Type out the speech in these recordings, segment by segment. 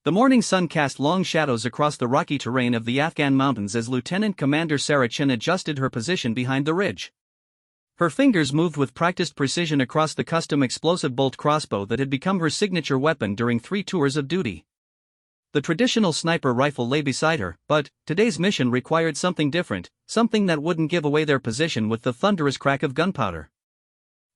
The morning sun cast long shadows across the rocky terrain of the Afghan mountains as Lieutenant Commander Sarah Chin adjusted her position behind the ridge. Her fingers moved with practiced precision across the custom explosive bolt crossbow that had become her signature weapon during 3 tours of duty. The traditional sniper rifle lay beside her, but today's mission required something different, something that wouldn't give away their position with the thunderous crack of gunpowder.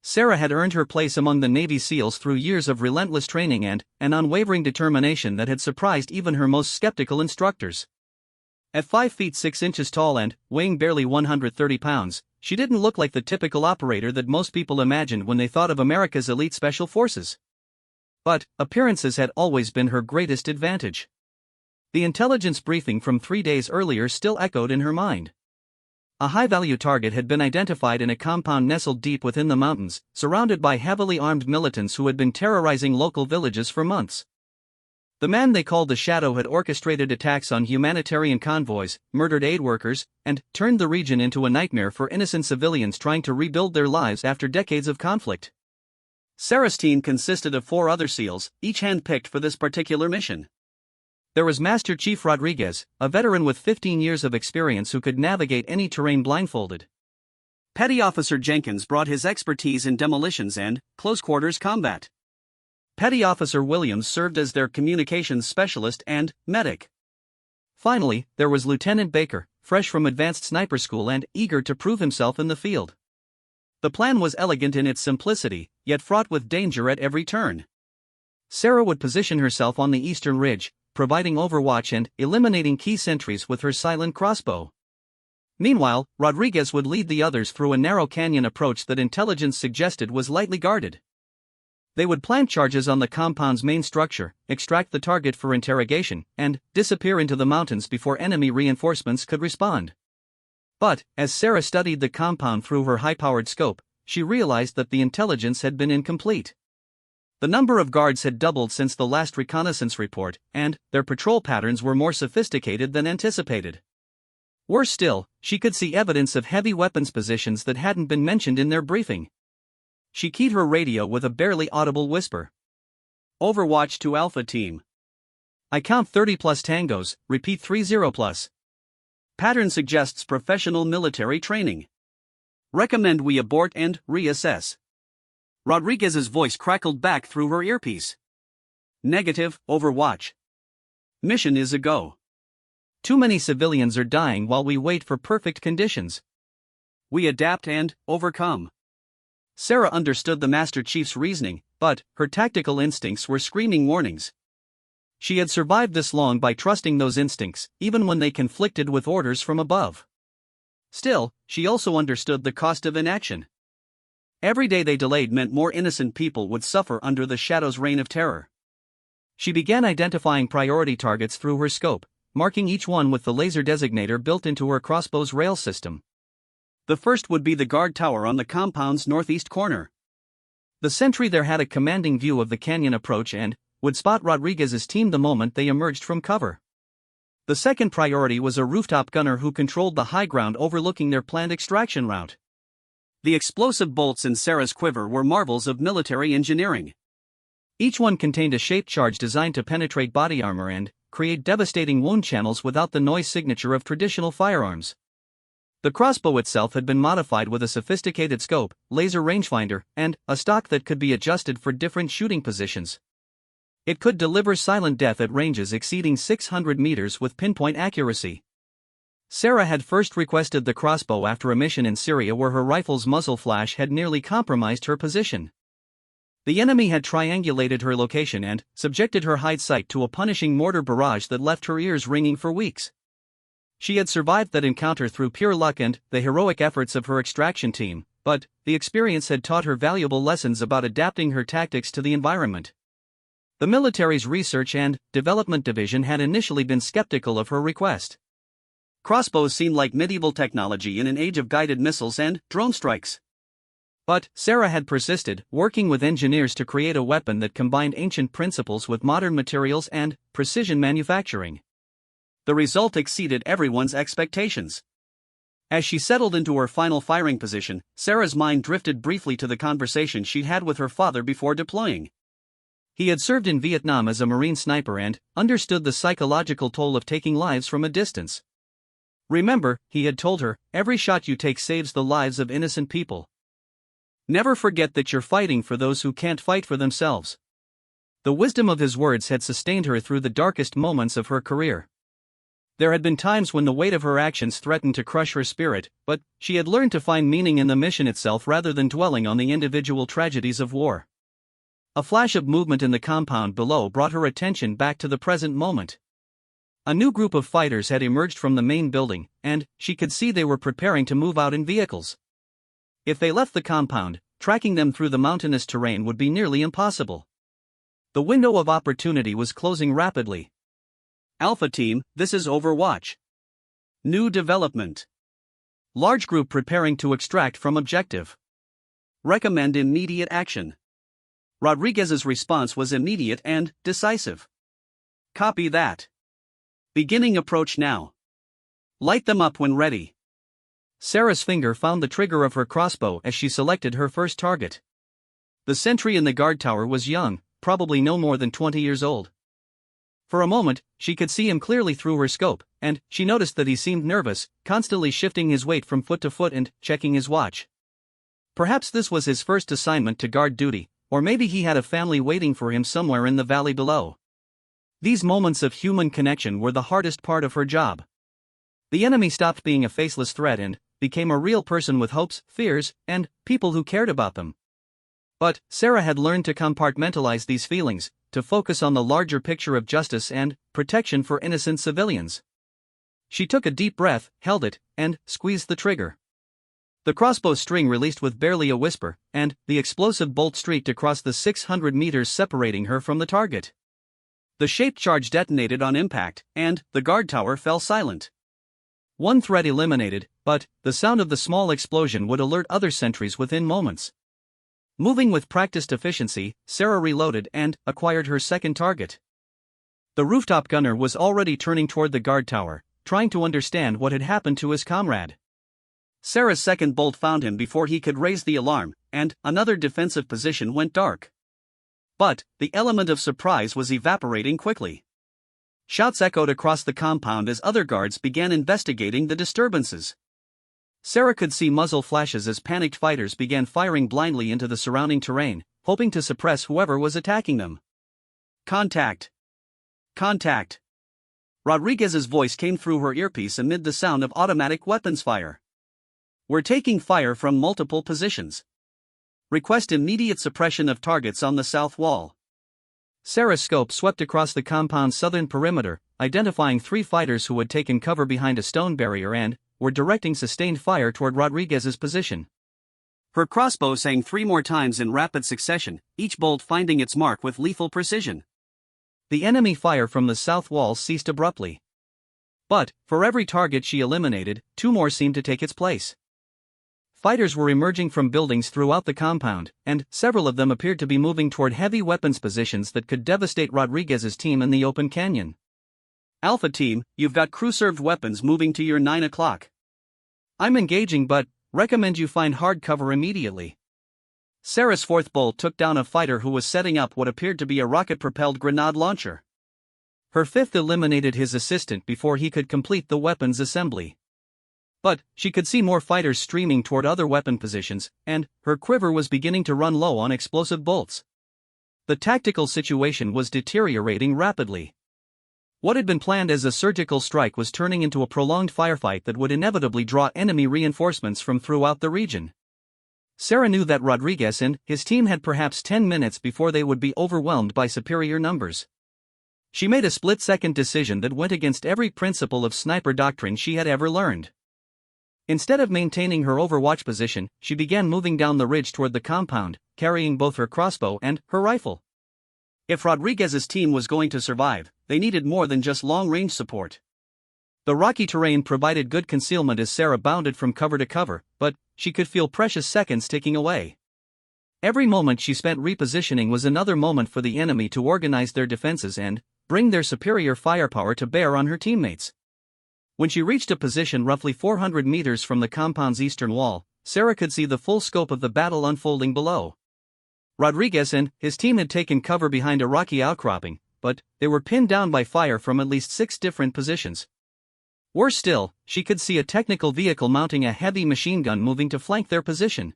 Sarah had earned her place among the Navy SEALs through years of relentless training and an unwavering determination that had surprised even her most skeptical instructors. At 5 feet 6 inches tall and weighing barely 130 pounds, she didn't look like the typical operator that most people imagined when they thought of America's elite special forces. But appearances had always been her greatest advantage. The intelligence briefing from 3 days earlier still echoed in her mind. A high-value target had been identified in a compound nestled deep within the mountains, surrounded by heavily armed militants who had been terrorizing local villages for months. The man they called the Shadow had orchestrated attacks on humanitarian convoys, murdered aid workers, and turned the region into a nightmare for innocent civilians trying to rebuild their lives after decades of conflict. Sarah's team consisted of 4 other SEALs, each handpicked for this particular mission. There was Master Chief Rodriguez, a veteran with 15 years of experience who could navigate any terrain blindfolded. Petty Officer Jenkins brought his expertise in demolitions and close-quarters combat. Petty Officer Williams served as their communications specialist and medic. Finally, there was Lieutenant Baker, fresh from advanced sniper school and eager to prove himself in the field. The plan was elegant in its simplicity, yet fraught with danger at every turn. Sarah would position herself on the eastern ridge, providing overwatch and eliminating key sentries with her silent crossbow. Meanwhile, Rodriguez would lead the others through a narrow canyon approach that intelligence suggested was lightly guarded. They would plant charges on the compound's main structure, extract the target for interrogation, and disappear into the mountains before enemy reinforcements could respond. But, as Sarah studied the compound through her high-powered scope, she realized that the intelligence had been incomplete. The number of guards had doubled since the last reconnaissance report, and their patrol patterns were more sophisticated than anticipated. Worse still, she could see evidence of heavy weapons positions that hadn't been mentioned in their briefing. She keyed her radio with a barely audible whisper. "Overwatch to Alpha Team. I count 30 plus tangos, repeat 30 plus. Pattern suggests professional military training. Recommend we abort and reassess." Rodriguez's voice crackled back through her earpiece. "Negative, Overwatch. Mission is a go. Too many civilians are dying while we wait for perfect conditions. We adapt and overcome." Sarah understood the Master Chief's reasoning, but her tactical instincts were screaming warnings. She had survived this long by trusting those instincts, even when they conflicted with orders from above. Still, she also understood the cost of inaction. Every day they delayed meant more innocent people would suffer under the Shadow's reign of terror. She began identifying priority targets through her scope, marking each one with the laser designator built into her crossbow's rail system. The first would be the guard tower on the compound's northeast corner. The sentry there had a commanding view of the canyon approach and would spot Rodriguez's team the moment they emerged from cover. The second priority was a rooftop gunner who controlled the high ground overlooking their planned extraction route. The explosive bolts in Sarah's quiver were marvels of military engineering. Each one contained a shaped charge designed to penetrate body armor and create devastating wound channels without the noise signature of traditional firearms. The crossbow itself had been modified with a sophisticated scope, laser rangefinder, and a stock that could be adjusted for different shooting positions. It could deliver silent death at ranges exceeding 600 meters with pinpoint accuracy. Sarah had first requested the crossbow after a mission in Syria where her rifle's muzzle flash had nearly compromised her position. The enemy had triangulated her location and subjected her hide sight to a punishing mortar barrage that left her ears ringing for weeks. She had survived that encounter through pure luck and the heroic efforts of her extraction team, but the experience had taught her valuable lessons about adapting her tactics to the environment. The military's Research and Development Division had initially been skeptical of her request. Crossbows seemed like medieval technology in an age of guided missiles and drone strikes. But Sarah had persisted, working with engineers to create a weapon that combined ancient principles with modern materials and precision manufacturing. The result exceeded everyone's expectations. As she settled into her final firing position, Sarah's mind drifted briefly to the conversation she'd had with her father before deploying. He had served in Vietnam as a Marine sniper and understood the psychological toll of taking lives from a distance. Remember, he had told her, every shot you take saves the lives of innocent people. Never forget that you're fighting for those who can't fight for themselves. The wisdom of his words had sustained her through the darkest moments of her career. There had been times when the weight of her actions threatened to crush her spirit, but she had learned to find meaning in the mission itself rather than dwelling on the individual tragedies of war. A flash of movement in the compound below brought her attention back to the present moment. A new group of fighters had emerged from the main building, and she could see they were preparing to move out in vehicles. If they left the compound, tracking them through the mountainous terrain would be nearly impossible. The window of opportunity was closing rapidly. Alpha Team, this is Overwatch. New development. Large group preparing to extract from objective. Recommend immediate action. Rodriguez's response was immediate and decisive. Copy that. Beginning approach now. Light them up when ready. Sarah's finger found the trigger of her crossbow as she selected her first target. The sentry in the guard tower was young, probably no more than 20 years old. For a moment, she could see him clearly through her scope, and she noticed that he seemed nervous, constantly shifting his weight from foot to foot and checking his watch. Perhaps this was his first assignment to guard duty, or maybe he had a family waiting for him somewhere in the valley below. These moments of human connection were the hardest part of her job. The enemy stopped being a faceless threat and became a real person with hopes, fears, and people who cared about them. But Sarah had learned to compartmentalize these feelings, to focus on the larger picture of justice and protection for innocent civilians. She took a deep breath, held it, and squeezed the trigger. The crossbow string released with barely a whisper, and the explosive bolt streaked across the 600 meters separating her from the target. The shaped charge detonated on impact, and the guard tower fell silent. One threat eliminated, but the sound of the small explosion would alert other sentries within moments. Moving with practiced efficiency, Sarah reloaded and acquired her second target. The rooftop gunner was already turning toward the guard tower, trying to understand what had happened to his comrade. Sarah's second bolt found him before he could raise the alarm, and another defensive position went dark. But the element of surprise was evaporating quickly. Shots echoed across the compound as other guards began investigating the disturbances. Sarah could see muzzle flashes as panicked fighters began firing blindly into the surrounding terrain, hoping to suppress whoever was attacking them. Contact! Contact! Rodriguez's voice came through her earpiece amid the sound of automatic weapons fire. We're taking fire from multiple positions. Request immediate suppression of targets on the south wall. Sarah's scope swept across the compound's southern perimeter, identifying 3 fighters who had taken cover behind a stone barrier and were directing sustained fire toward Rodriguez's position. Her crossbow sang 3 more times in rapid succession, each bolt finding its mark with lethal precision. The enemy fire from the south wall ceased abruptly. But, for every target she eliminated, 2 more seemed to take its place. Fighters were emerging from buildings throughout the compound, and several of them appeared to be moving toward heavy weapons positions that could devastate Rodriguez's team in the open canyon. Alpha Team, you've got crew-served weapons moving to your 9 o'clock. I'm engaging but recommend you find hard cover immediately. Sarah's fourth bolt took down a fighter who was setting up what appeared to be a rocket-propelled grenade launcher. Her fifth eliminated his assistant before he could complete the weapons assembly. But she could see more fighters streaming toward other weapon positions, and her quiver was beginning to run low on explosive bolts. The tactical situation was deteriorating rapidly. What had been planned as a surgical strike was turning into a prolonged firefight that would inevitably draw enemy reinforcements from throughout the region. Sarah knew that Rodriguez and his team had perhaps 10 minutes before they would be overwhelmed by superior numbers. She made a split-second decision that went against every principle of sniper doctrine she had ever learned. Instead of maintaining her overwatch position, she began moving down the ridge toward the compound, carrying both her crossbow and her rifle. If Rodriguez's team was going to survive, they needed more than just long-range support. The rocky terrain provided good concealment as Sarah bounded from cover to cover, but she could feel precious seconds ticking away. Every moment she spent repositioning was another moment for the enemy to organize their defenses and bring their superior firepower to bear on her teammates. When she reached a position roughly 400 meters from the compound's eastern wall, Sarah could see the full scope of the battle unfolding below. Rodriguez and his team had taken cover behind a rocky outcropping, but they were pinned down by fire from at least 6 different positions. Worse still, she could see a technical vehicle mounting a heavy machine gun moving to flank their position.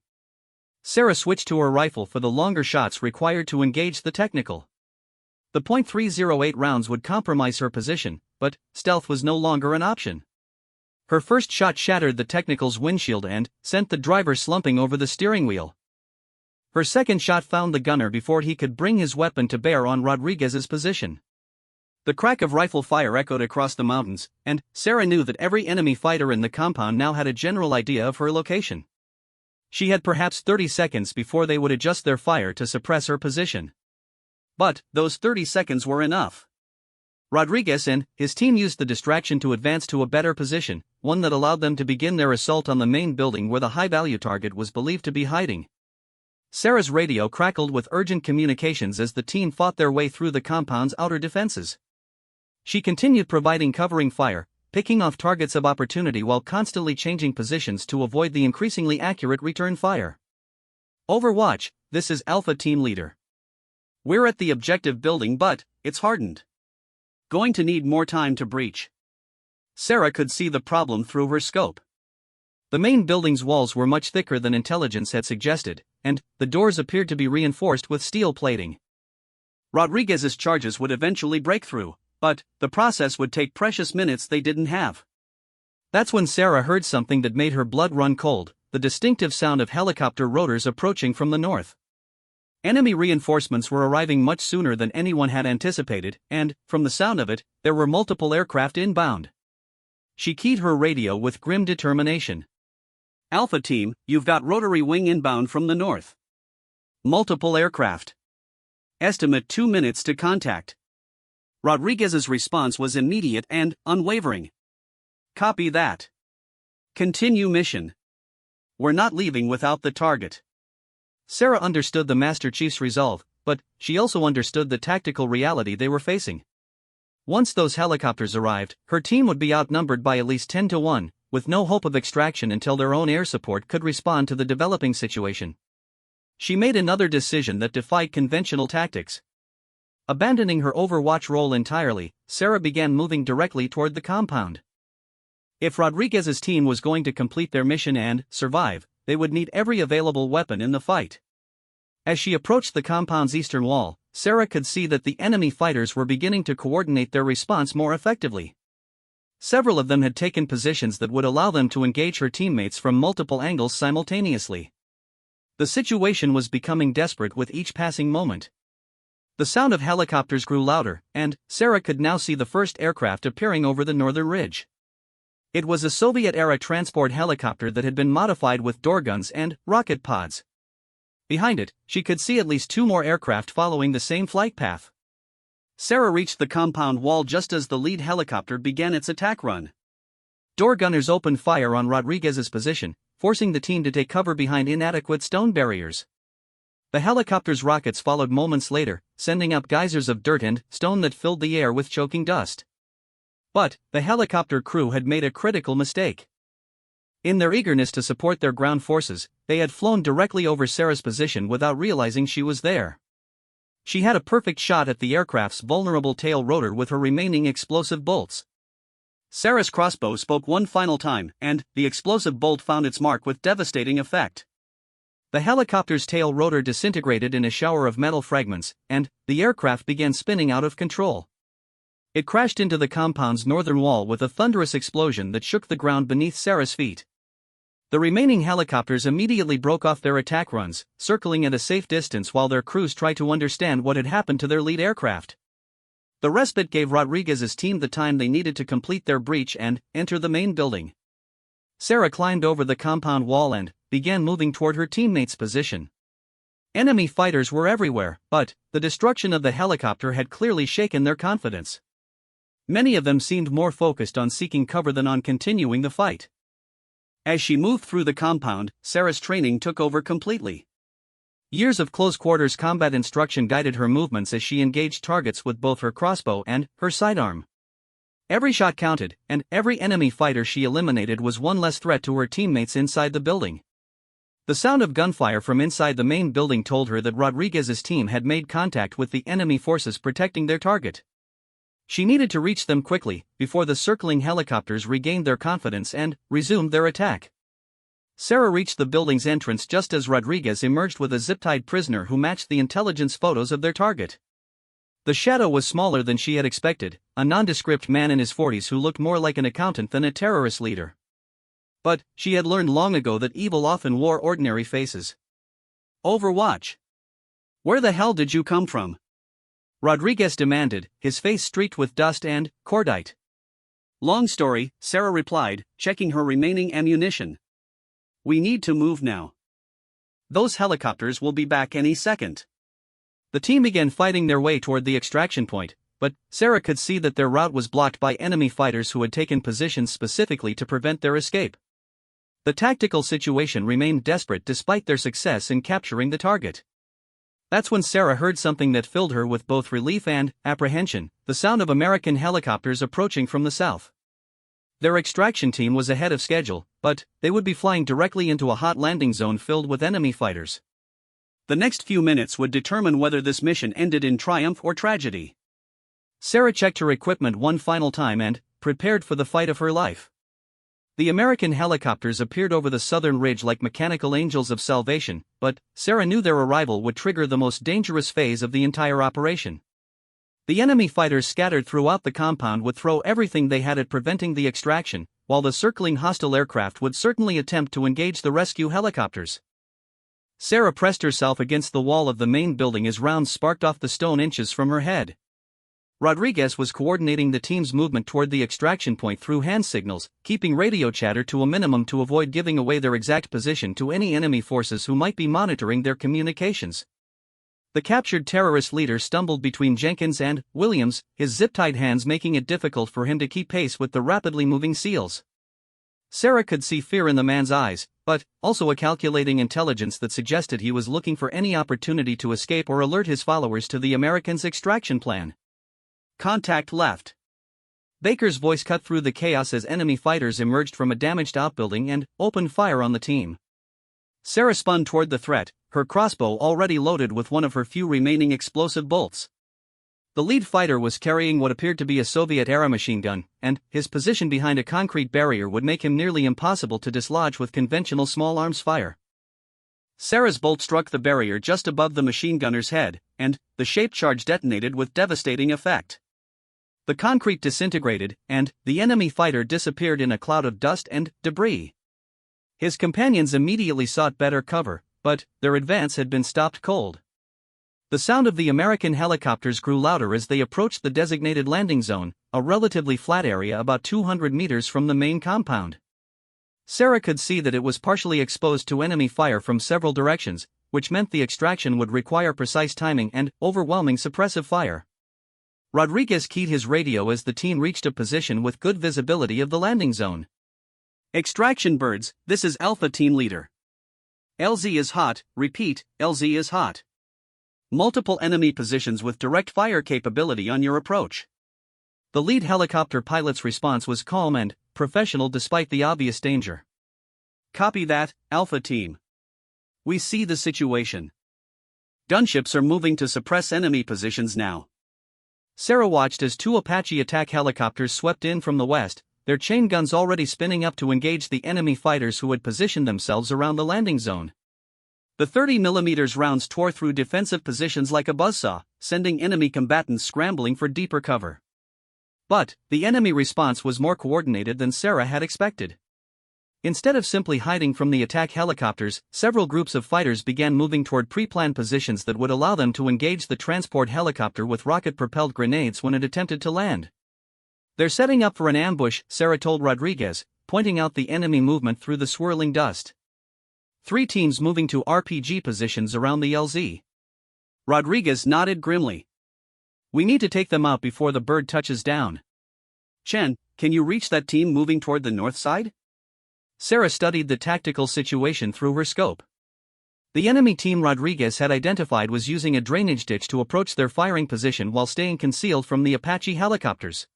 Sarah switched to her rifle for the longer shots required to engage the technical. The .308 rounds would compromise her position, but stealth was no longer an option. Her first shot shattered the technical's windshield and sent the driver slumping over the steering wheel. Her second shot found the gunner before he could bring his weapon to bear on Rodriguez's position. The crack of rifle fire echoed across the mountains, and Sarah knew that every enemy fighter in the compound now had a general idea of her location. She had perhaps 30 seconds before they would adjust their fire to suppress her position. But those 30 seconds were enough. Rodriguez and his team used the distraction to advance to a better position, one that allowed them to begin their assault on the main building where the high-value target was believed to be hiding. Sarah's radio crackled with urgent communications as the team fought their way through the compound's outer defenses. She continued providing covering fire, picking off targets of opportunity while constantly changing positions to avoid the increasingly accurate return fire. Overwatch, this is Alpha Team Leader. We're at the objective building, but it's hardened. Going to need more time to breach. Sarah could see the problem through her scope. The main building's walls were much thicker than intelligence had suggested, and the doors appeared to be reinforced with steel plating. Rodriguez's charges would eventually break through, but the process would take precious minutes they didn't have. That's when Sarah heard something that made her blood run cold, the distinctive sound of helicopter rotors approaching from the north. Enemy reinforcements were arriving much sooner than anyone had anticipated, and, from the sound of it, there were multiple aircraft inbound. She keyed her radio with grim determination. Alpha Team, you've got rotary wing inbound from the north. Multiple aircraft. Estimate 2 minutes to contact. Rodriguez's response was immediate and unwavering. Copy that. Continue mission. We're not leaving without the target. Sarah understood the Master Chief's resolve, but she also understood the tactical reality they were facing. Once those helicopters arrived, her team would be outnumbered by at least 10 to 1, with no hope of extraction until their own air support could respond to the developing situation. She made another decision that defied conventional tactics. Abandoning her Overwatch role entirely, Sarah began moving directly toward the compound. If Rodriguez's team was going to complete their mission and survive, they would need every available weapon in the fight. As she approached the compound's eastern wall, Sarah could see that the enemy fighters were beginning to coordinate their response more effectively. Several of them had taken positions that would allow them to engage her teammates from multiple angles simultaneously. The situation was becoming desperate with each passing moment. The sound of helicopters grew louder, and Sarah could now see the first aircraft appearing over the northern ridge. It was a Soviet-era transport helicopter that had been modified with door guns and rocket pods. Behind it, she could see at least 2 more aircraft following the same flight path. Sarah reached the compound wall just as the lead helicopter began its attack run. Door gunners opened fire on Rodriguez's position, forcing the team to take cover behind inadequate stone barriers. The helicopter's rockets followed moments later, sending up geysers of dirt and stone that filled the air with choking dust. But the helicopter crew had made a critical mistake. In their eagerness to support their ground forces, they had flown directly over Sarah's position without realizing she was there. She had a perfect shot at the aircraft's vulnerable tail rotor with her remaining explosive bolts. Sarah's crossbow spoke one final time, and the explosive bolt found its mark with devastating effect. The helicopter's tail rotor disintegrated in a shower of metal fragments, and the aircraft began spinning out of control. It crashed into the compound's northern wall with a thunderous explosion that shook the ground beneath Sarah's feet. The remaining helicopters immediately broke off their attack runs, circling at a safe distance while their crews tried to understand what had happened to their lead aircraft. The respite gave Rodriguez's team the time they needed to complete their breach and enter the main building. Sarah climbed over the compound wall and began moving toward her teammates' position. Enemy fighters were everywhere, but the destruction of the helicopter had clearly shaken their confidence. Many of them seemed more focused on seeking cover than on continuing the fight. As she moved through the compound, Sarah's training took over completely. Years of close-quarters combat instruction guided her movements as she engaged targets with both her crossbow and her sidearm. Every shot counted, and every enemy fighter she eliminated was one less threat to her teammates inside the building. The sound of gunfire from inside the main building told her that Rodriguez's team had made contact with the enemy forces protecting their target. She needed to reach them quickly, before the circling helicopters regained their confidence and resumed their attack. Sarah reached the building's entrance just as Rodriguez emerged with a zip-tied prisoner who matched the intelligence photos of their target. The shadow was smaller than she had expected, a nondescript man in his 40s who looked more like an accountant than a terrorist leader. But she had learned long ago that evil often wore ordinary faces. Overwatch. Where the hell did you come from? Rodriguez demanded, his face streaked with dust and cordite. Long story, Sarah replied, checking her remaining ammunition. We need to move now. Those helicopters will be back any second. The team began fighting their way toward the extraction point, but Sarah could see that their route was blocked by enemy fighters who had taken positions specifically to prevent their escape. The tactical situation remained desperate despite their success in capturing the target. That's when Sarah heard something that filled her with both relief and apprehension, the sound of American helicopters approaching from the south. Their extraction team was ahead of schedule, but they would be flying directly into a hot landing zone filled with enemy fighters. The next few minutes would determine whether this mission ended in triumph or tragedy. Sarah checked her equipment one final time and prepared for the fight of her life. The American helicopters appeared over the southern ridge like mechanical angels of salvation, but Sarah knew their arrival would trigger the most dangerous phase of the entire operation. The enemy fighters scattered throughout the compound would throw everything they had at preventing the extraction, while the circling hostile aircraft would certainly attempt to engage the rescue helicopters. Sarah pressed herself against the wall of the main building as rounds sparked off the stone inches from her head. Rodriguez was coordinating the team's movement toward the extraction point through hand signals, keeping radio chatter to a minimum to avoid giving away their exact position to any enemy forces who might be monitoring their communications. The captured terrorist leader stumbled between Jenkins and Williams, his zip-tied hands making it difficult for him to keep pace with the rapidly moving SEALs. Sarah could see fear in the man's eyes, but also a calculating intelligence that suggested he was looking for any opportunity to escape or alert his followers to the Americans' extraction plan. Contact left. Baker's voice cut through the chaos as enemy fighters emerged from a damaged outbuilding and opened fire on the team. Sarah spun toward the threat, her crossbow already loaded with one of her few remaining explosive bolts. The lead fighter was carrying what appeared to be a Soviet-era machine gun, and his position behind a concrete barrier would make him nearly impossible to dislodge with conventional small arms fire. Sarah's bolt struck the barrier just above the machine gunner's head, and the shaped charge detonated with devastating effect. The concrete disintegrated, and the enemy fighter disappeared in a cloud of dust and debris. His companions immediately sought better cover, but their advance had been stopped cold. The sound of the American helicopters grew louder as they approached the designated landing zone, a relatively flat area about 200 meters from the main compound. Sarah could see that it was partially exposed to enemy fire from several directions, which meant the extraction would require precise timing and overwhelming suppressive fire. Rodriguez keyed his radio as the team reached a position with good visibility of the landing zone. Extraction birds, this is Alpha Team Leader. LZ is hot, repeat, LZ is hot. Multiple enemy positions with direct fire capability on your approach. The lead helicopter pilot's response was calm and professional despite the obvious danger. Copy that, Alpha Team. We see the situation. Gunships are moving to suppress enemy positions now. Sarah watched as two Apache attack helicopters swept in from the west, their chain guns already spinning up to engage the enemy fighters who had positioned themselves around the landing zone. The 30mm rounds tore through defensive positions like a buzzsaw, sending enemy combatants scrambling for deeper cover. But the enemy response was more coordinated than Sarah had expected. Instead of simply hiding from the attack helicopters, several groups of fighters began moving toward pre-planned positions that would allow them to engage the transport helicopter with rocket-propelled grenades when it attempted to land. They're setting up for an ambush, Sarah told Rodriguez, pointing out the enemy movement through the swirling dust. 3 teams moving to RPG positions around the LZ. Rodriguez nodded grimly. We need to take them out before the bird touches down. Chen, can you reach that team moving toward the north side? Sarah studied the tactical situation through her scope. The enemy team Rodriguez had identified was using a drainage ditch to approach their firing position while staying concealed from the Apache helicopters.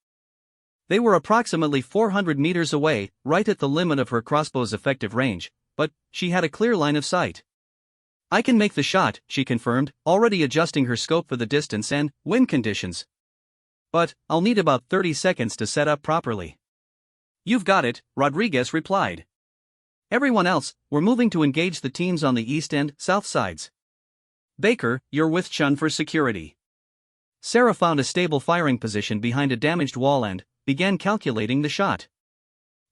They were approximately 400 meters away, right at the limit of her crossbow's effective range, but she had a clear line of sight. "I can make the shot," she confirmed, already adjusting her scope for the distance and wind conditions. "But I'll need about 30 seconds to set up properly." "You've got it," Rodriguez replied. "Everyone else, we're moving to engage the teams on the east and south sides. Baker, you're with Chun for security." Sarah found a stable firing position behind a damaged wall and began calculating the shot.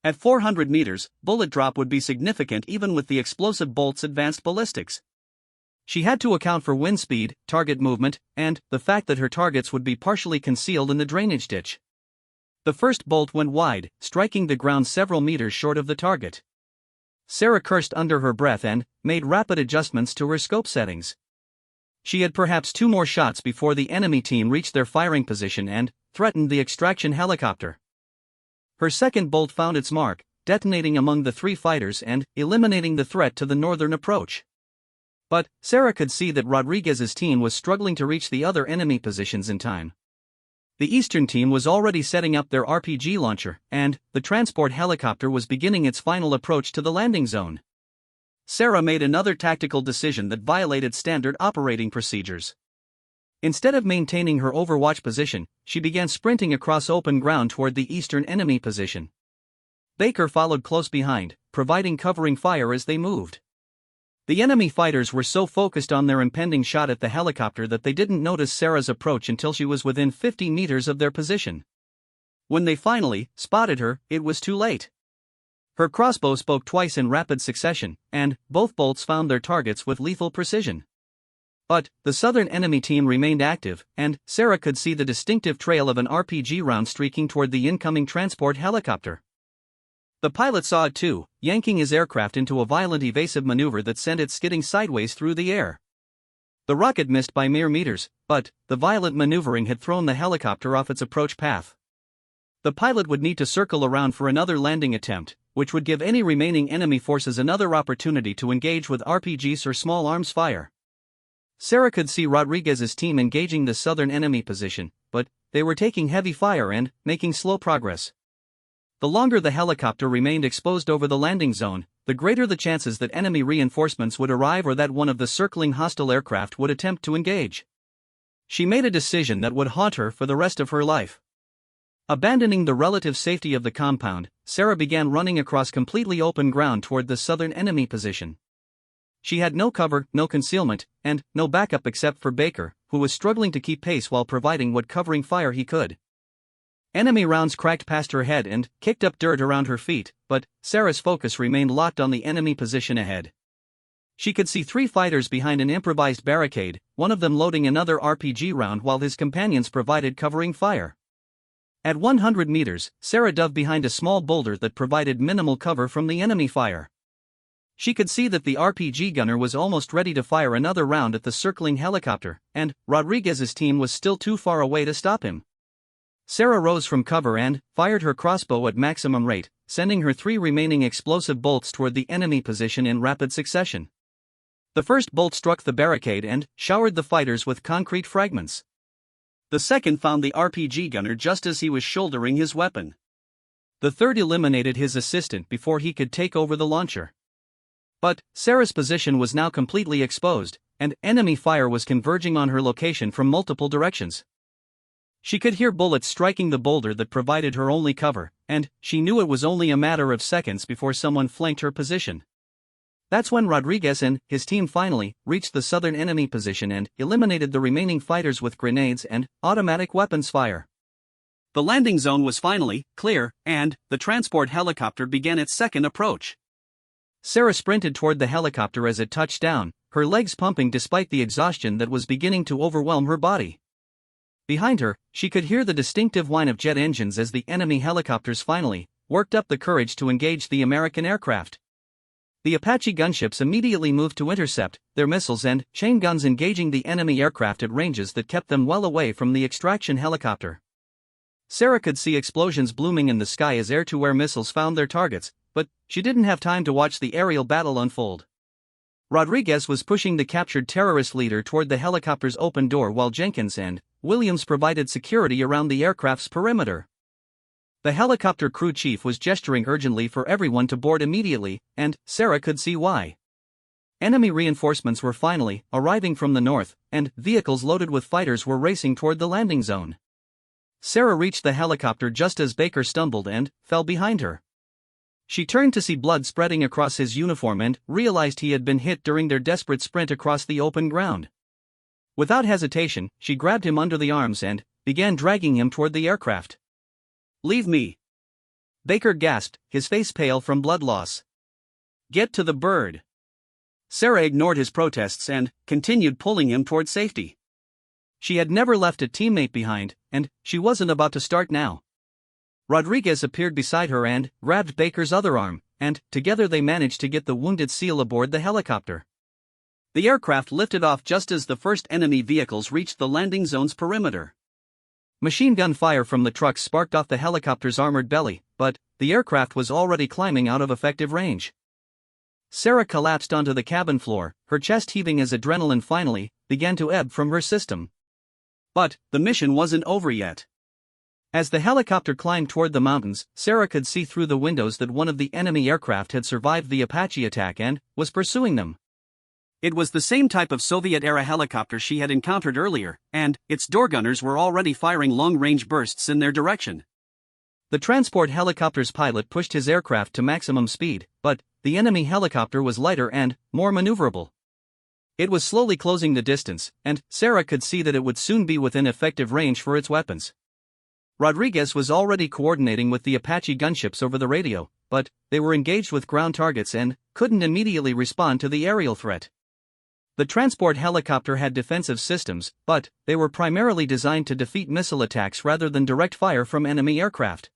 At 400 meters, bullet drop would be significant even with the explosive bolt's advanced ballistics. She had to account for wind speed, target movement, and the fact that her targets would be partially concealed in the drainage ditch. The first bolt went wide, striking the ground several meters short of the target. Sarah cursed under her breath and made rapid adjustments to her scope settings. She had perhaps 2 more shots before the enemy team reached their firing position and threatened the extraction helicopter. Her second bolt found its mark, detonating among the 3 fighters and eliminating the threat to the northern approach. But Sarah could see that Rodriguez's team was struggling to reach the other enemy positions in time. The eastern team was already setting up their RPG launcher, and the transport helicopter was beginning its final approach to the landing zone. Sarah made another tactical decision that violated standard operating procedures. Instead of maintaining her overwatch position, she began sprinting across open ground toward the eastern enemy position. Baker followed close behind, providing covering fire as they moved. The enemy fighters were so focused on their impending shot at the helicopter that they didn't notice Sarah's approach until she was within 50 meters of their position. When they finally spotted her, it was too late. Her crossbow spoke twice in rapid succession, and both bolts found their targets with lethal precision. But the southern enemy team remained active, and Sarah could see the distinctive trail of an RPG round streaking toward the incoming transport helicopter. The pilot saw it too, yanking his aircraft into a violent evasive maneuver that sent it skidding sideways through the air. The rocket missed by mere meters, but the violent maneuvering had thrown the helicopter off its approach path. The pilot would need to circle around for another landing attempt, which would give any remaining enemy forces another opportunity to engage with RPGs or small arms fire. Sarah could see Rodriguez's team engaging the southern enemy position, but they were taking heavy fire and making slow progress. The longer the helicopter remained exposed over the landing zone, the greater the chances that enemy reinforcements would arrive or that one of the circling hostile aircraft would attempt to engage. She made a decision that would haunt her for the rest of her life. Abandoning the relative safety of the compound, Sarah began running across completely open ground toward the southern enemy position. She had no cover, no concealment, and no backup except for Baker, who was struggling to keep pace while providing what covering fire he could. Enemy rounds cracked past her head and kicked up dirt around her feet, but Sarah's focus remained locked on the enemy position ahead. She could see 3 fighters behind an improvised barricade, one of them loading another RPG round while his companions provided covering fire. At 100 meters, Sarah dove behind a small boulder that provided minimal cover from the enemy fire. She could see that the RPG gunner was almost ready to fire another round at the circling helicopter, and Rodriguez's team was still too far away to stop him. Sarah rose from cover and fired her crossbow at maximum rate, sending her 3 remaining explosive bolts toward the enemy position in rapid succession. The first bolt struck the barricade and showered the fighters with concrete fragments. The second found the RPG gunner just as he was shouldering his weapon. The third eliminated his assistant before he could take over the launcher. But Sarah's position was now completely exposed, and enemy fire was converging on her location from multiple directions. She could hear bullets striking the boulder that provided her only cover, and she knew it was only a matter of seconds before someone flanked her position. That's when Rodriguez and his team finally reached the southern enemy position and eliminated the remaining fighters with grenades and automatic weapons fire. The landing zone was finally clear, and the transport helicopter began its second approach. Sarah sprinted toward the helicopter as it touched down, her legs pumping despite the exhaustion that was beginning to overwhelm her body. Behind her, she could hear the distinctive whine of jet engines as the enemy helicopters finally worked up the courage to engage the American aircraft. The Apache gunships immediately moved to intercept, their missiles and chain guns engaging the enemy aircraft at ranges that kept them well away from the extraction helicopter. Sarah could see explosions blooming in the sky as air-to-air missiles found their targets, but she didn't have time to watch the aerial battle unfold. Rodriguez was pushing the captured terrorist leader toward the helicopter's open door while Jenkins and Williams provided security around the aircraft's perimeter. The helicopter crew chief was gesturing urgently for everyone to board immediately, and Sarah could see why. Enemy reinforcements were finally arriving from the north, and vehicles loaded with fighters were racing toward the landing zone. Sarah reached the helicopter just as Baker stumbled and fell behind her. She turned to see blood spreading across his uniform and realized he had been hit during their desperate sprint across the open ground. Without hesitation, she grabbed him under the arms and began dragging him toward the aircraft. "Leave me!" Baker gasped, his face pale from blood loss. "Get to the bird!" Sarah ignored his protests and continued pulling him toward safety. She had never left a teammate behind, and she wasn't about to start now. Rodriguez appeared beside her and grabbed Baker's other arm, and together they managed to get the wounded SEAL aboard the helicopter. The aircraft lifted off just as the first enemy vehicles reached the landing zone's perimeter. Machine gun fire from the trucks sparked off the helicopter's armored belly, but the aircraft was already climbing out of effective range. Sarah collapsed onto the cabin floor, her chest heaving as adrenaline finally began to ebb from her system. But the mission wasn't over yet. As the helicopter climbed toward the mountains, Sarah could see through the windows that one of the enemy aircraft had survived the Apache attack and was pursuing them. It was the same type of Soviet-era helicopter she had encountered earlier, and its door gunners were already firing long-range bursts in their direction. The transport helicopter's pilot pushed his aircraft to maximum speed, but the enemy helicopter was lighter and more maneuverable. It was slowly closing the distance, and Sarah could see that it would soon be within effective range for its weapons. Rodriguez was already coordinating with the Apache gunships over the radio, but they were engaged with ground targets and couldn't immediately respond to the aerial threat. The transport helicopter had defensive systems, but they were primarily designed to defeat missile attacks rather than direct fire from enemy aircraft.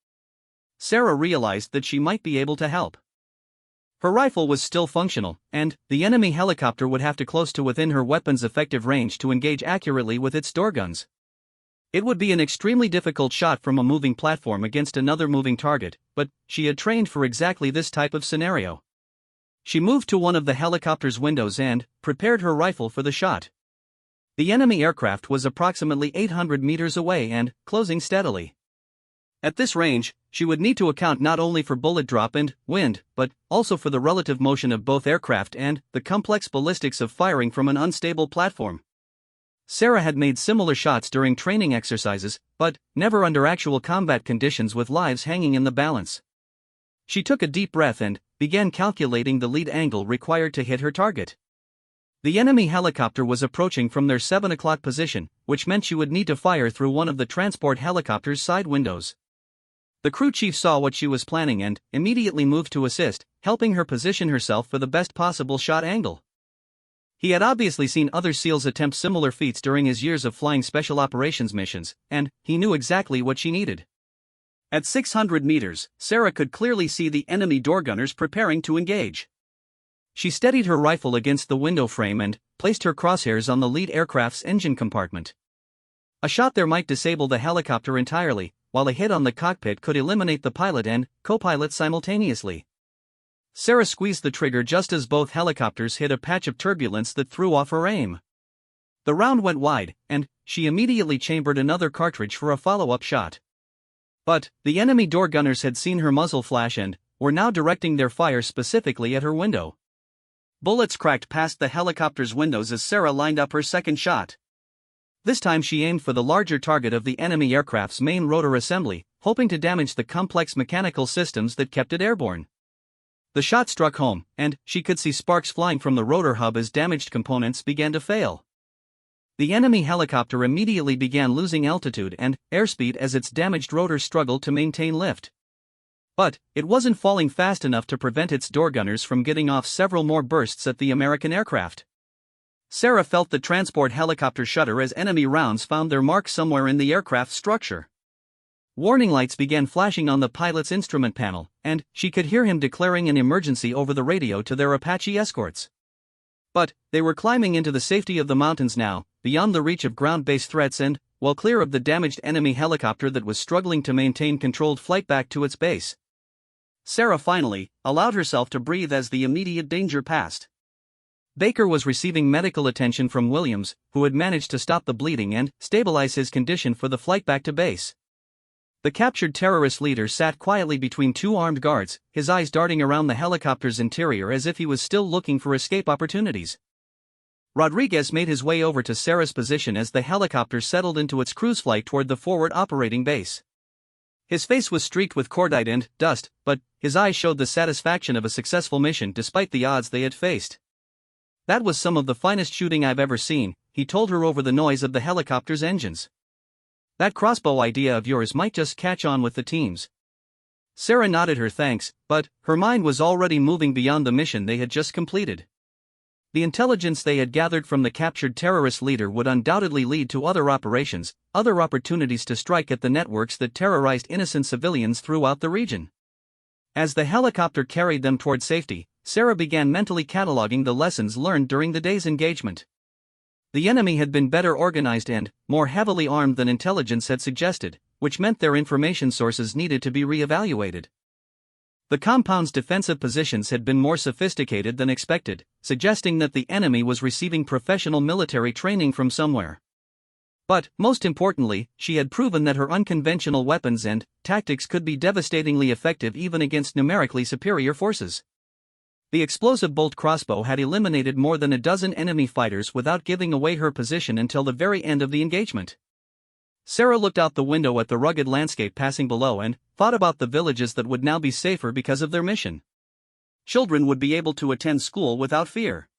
Sarah realized that she might be able to help. Her rifle was still functional, and the enemy helicopter would have to close to within her weapon's effective range to engage accurately with its door guns. It would be an extremely difficult shot from a moving platform against another moving target, but she had trained for exactly this type of scenario. She moved to one of the helicopter's windows and prepared her rifle for the shot. The enemy aircraft was approximately 800 meters away and closing steadily. At this range, she would need to account not only for bullet drop and wind, but also for the relative motion of both aircraft and the complex ballistics of firing from an unstable platform. Sarah had made similar shots during training exercises, but never under actual combat conditions with lives hanging in the balance. She took a deep breath and began calculating the lead angle required to hit her target. The enemy helicopter was approaching from their 7 o'clock position, which meant she would need to fire through one of the transport helicopter's side windows. The crew chief saw what she was planning and immediately moved to assist, helping her position herself for the best possible shot angle. He had obviously seen other SEALs attempt similar feats during his years of flying special operations missions, and he knew exactly what she needed. At 600 meters, Sarah could clearly see the enemy door gunners preparing to engage. She steadied her rifle against the window frame and placed her crosshairs on the lead aircraft's engine compartment. A shot there might disable the helicopter entirely, while a hit on the cockpit could eliminate the pilot and co-pilot simultaneously. Sarah squeezed the trigger just as both helicopters hit a patch of turbulence that threw off her aim. The round went wide, and she immediately chambered another cartridge for a follow-up shot. But the enemy door gunners had seen her muzzle flash and were now directing their fire specifically at her window. Bullets cracked past the helicopter's windows as Sarah lined up her second shot. This time she aimed for the larger target of the enemy aircraft's main rotor assembly, hoping to damage the complex mechanical systems that kept it airborne. The shot struck home, and she could see sparks flying from the rotor hub as damaged components began to fail. The enemy helicopter immediately began losing altitude and airspeed as its damaged rotor struggled to maintain lift. But it wasn't falling fast enough to prevent its door gunners from getting off several more bursts at the American aircraft. Sarah felt the transport helicopter shudder as enemy rounds found their mark somewhere in the aircraft's structure. Warning lights began flashing on the pilot's instrument panel, and she could hear him declaring an emergency over the radio to their Apache escorts. But they were climbing into the safety of the mountains now, beyond the reach of ground-based threats and well clear of the damaged enemy helicopter that was struggling to maintain controlled flight back to its base. Sarah finally allowed herself to breathe as the immediate danger passed. Baker was receiving medical attention from Williams, who had managed to stop the bleeding and stabilize his condition for the flight back to base. The captured terrorist leader sat quietly between two armed guards, his eyes darting around the helicopter's interior as if he was still looking for escape opportunities. Rodriguez made his way over to Sarah's position as the helicopter settled into its cruise flight toward the forward operating base. His face was streaked with cordite and dust, but his eyes showed the satisfaction of a successful mission despite the odds they had faced. "That was some of the finest shooting I've ever seen," he told her over the noise of the helicopter's engines. "That crossbow idea of yours might just catch on with the teams." Sarah nodded her thanks, but her mind was already moving beyond the mission they had just completed. The intelligence they had gathered from the captured terrorist leader would undoubtedly lead to other operations, other opportunities to strike at the networks that terrorized innocent civilians throughout the region. As the helicopter carried them toward safety, Sarah began mentally cataloging the lessons learned during the day's engagement. The enemy had been better organized and more heavily armed than intelligence had suggested, which meant their information sources needed to be re-evaluated. The compound's defensive positions had been more sophisticated than expected, suggesting that the enemy was receiving professional military training from somewhere. But, most importantly, she had proven that her unconventional weapons and tactics could be devastatingly effective even against numerically superior forces. The explosive bolt crossbow had eliminated more than a dozen enemy fighters without giving away her position until the very end of the engagement. Sarah looked out the window at the rugged landscape passing below and thought about the villages that would now be safer because of their mission. Children would be able to attend school without fear.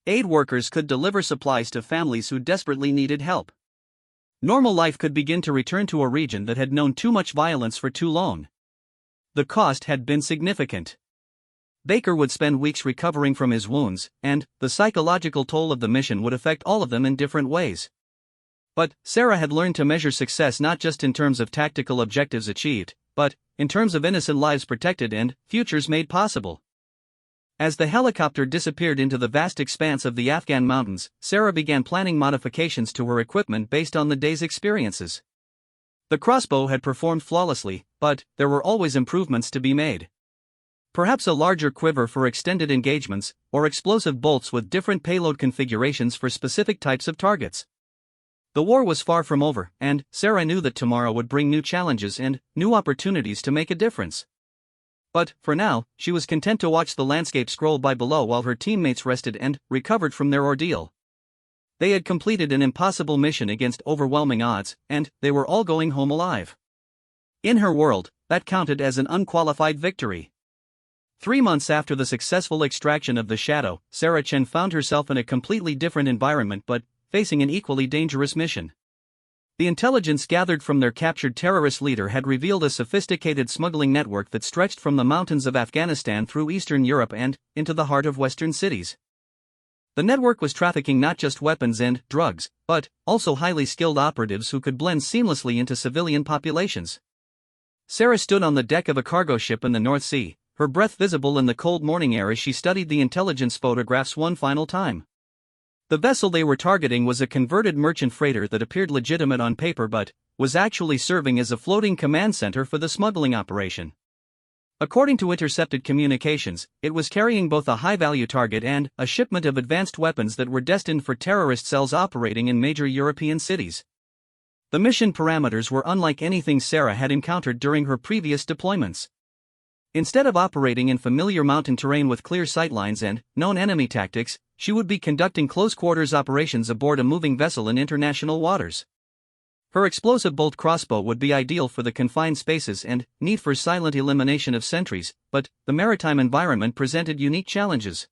Aid workers could deliver supplies to families who desperately needed help. Normal life could begin to return to a region that had known too much violence for too long. The cost had been significant. Baker would spend weeks recovering from his wounds, and the psychological toll of the mission would affect all of them in different ways. But Sarah had learned to measure success not just in terms of tactical objectives achieved, but in terms of innocent lives protected and futures made possible. As the helicopter disappeared into the vast expanse of the Afghan mountains, Sarah began planning modifications to her equipment based on the day's experiences. The crossbow had performed flawlessly, but there were always improvements to be made. Perhaps a larger quiver for extended engagements, or explosive bolts with different payload configurations for specific types of targets. The war was far from over, and Sarah knew that tomorrow would bring new challenges and new opportunities to make a difference. But, for now, she was content to watch the landscape scroll by below while her teammates rested and recovered from their ordeal. They had completed an impossible mission against overwhelming odds, and they were all going home alive. In her world, that counted as an unqualified victory. 3 months after the successful extraction of the Shadow, Sarah Chen found herself in a completely different environment but facing an equally dangerous mission. The intelligence gathered from their captured terrorist leader had revealed a sophisticated smuggling network that stretched from the mountains of Afghanistan through Eastern Europe and into the heart of Western cities. The network was trafficking not just weapons and drugs, but also highly skilled operatives who could blend seamlessly into civilian populations. Sarah stood on the deck of a cargo ship in the North Sea, her breath visible in the cold morning air as she studied the intelligence photographs one final time. The vessel they were targeting was a converted merchant freighter that appeared legitimate on paper but was actually serving as a floating command center for the smuggling operation. According to intercepted communications, it was carrying both a high-value target and a shipment of advanced weapons that were destined for terrorist cells operating in major European cities. The mission parameters were unlike anything Sarah had encountered during her previous deployments. Instead of operating in familiar mountain terrain with clear sightlines and known enemy tactics, she would be conducting close-quarters operations aboard a moving vessel in international waters. Her explosive bolt crossbow would be ideal for the confined spaces and need for silent elimination of sentries, but the maritime environment presented unique challenges.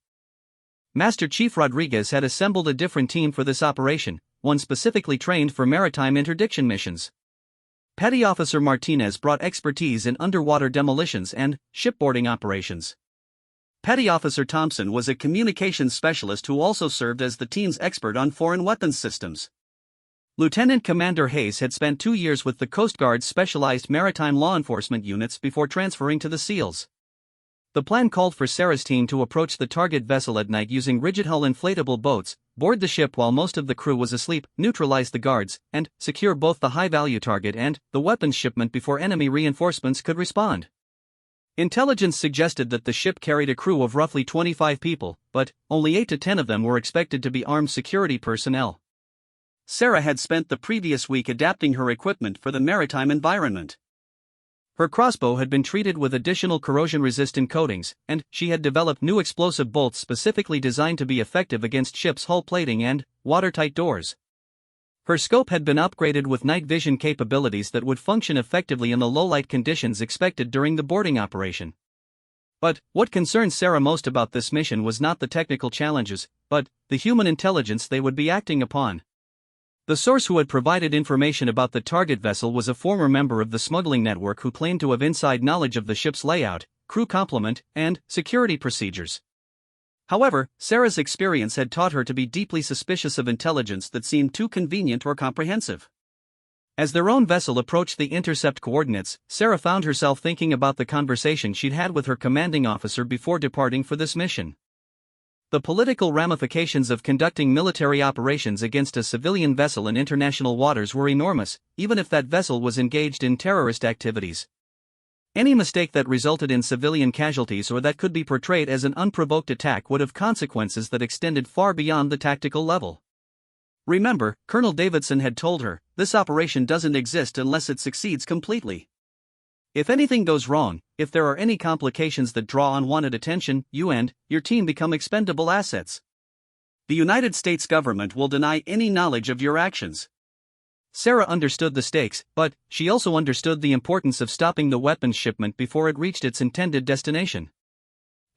Master Chief Rodriguez had assembled a different team for this operation, one specifically trained for maritime interdiction missions. Petty Officer Martinez brought expertise in underwater demolitions and shipboarding operations. Petty Officer Thompson was a communications specialist who also served as the team's expert on foreign weapons systems. Lieutenant Commander Hayes had spent 2 years with the Coast Guard's specialized maritime law enforcement units before transferring to the SEALs. The plan called for Sarah's team to approach the target vessel at night using rigid-hull inflatable boats, board the ship while most of the crew was asleep, neutralize the guards, and secure both the high-value target and the weapons shipment before enemy reinforcements could respond. Intelligence suggested that the ship carried a crew of roughly 25 people, but only 8 to 10 of them were expected to be armed security personnel. Sarah had spent the previous week adapting her equipment for the maritime environment. Her crossbow had been treated with additional corrosion-resistant coatings, and she had developed new explosive bolts specifically designed to be effective against ships' hull plating and watertight doors. Her scope had been upgraded with night vision capabilities that would function effectively in the low-light conditions expected during the boarding operation. But what concerned Sarah most about this mission was not the technical challenges, but the human intelligence they would be acting upon. The source who had provided information about the target vessel was a former member of the smuggling network who claimed to have inside knowledge of the ship's layout, crew complement, and security procedures. However, Sarah's experience had taught her to be deeply suspicious of intelligence that seemed too convenient or comprehensive. As their own vessel approached the intercept coordinates, Sarah found herself thinking about the conversation she'd had with her commanding officer before departing for this mission. The political ramifications of conducting military operations against a civilian vessel in international waters were enormous, even if that vessel was engaged in terrorist activities. Any mistake that resulted in civilian casualties or that could be portrayed as an unprovoked attack would have consequences that extended far beyond the tactical level. Remember, Colonel Davidson had told her, this operation doesn't exist unless it succeeds completely. If anything goes wrong, if there are any complications that draw unwanted attention, you and your team become expendable assets. The United States government will deny any knowledge of your actions. Sarah understood the stakes, but she also understood the importance of stopping the weapons shipment before it reached its intended destination.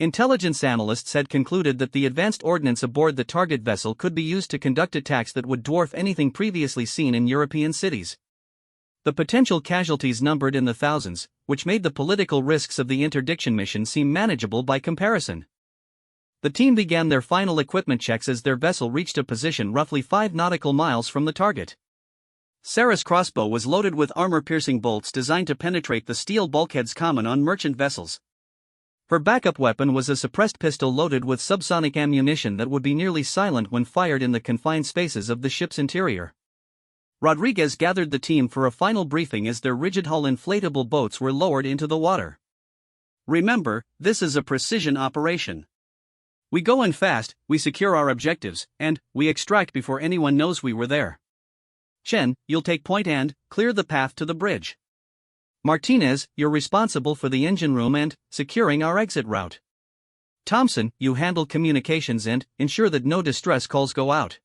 Intelligence analysts had concluded that the advanced ordnance aboard the target vessel could be used to conduct attacks that would dwarf anything previously seen in European cities. The potential casualties numbered in the thousands, which made the political risks of the interdiction mission seem manageable by comparison. The team began their final equipment checks as their vessel reached a position roughly 5 nautical miles from the target. Sarah's crossbow was loaded with armor-piercing bolts designed to penetrate the steel bulkheads common on merchant vessels. Her backup weapon was a suppressed pistol loaded with subsonic ammunition that would be nearly silent when fired in the confined spaces of the ship's interior. Rodriguez gathered the team for a final briefing as their rigid-hull inflatable boats were lowered into the water. Remember, this is a precision operation. We go in fast, we secure our objectives, and we extract before anyone knows we were there. Chen, you'll take point and clear the path to the bridge. Martinez, you're responsible for the engine room and securing our exit route. Thompson, you handle communications and ensure that no distress calls go out.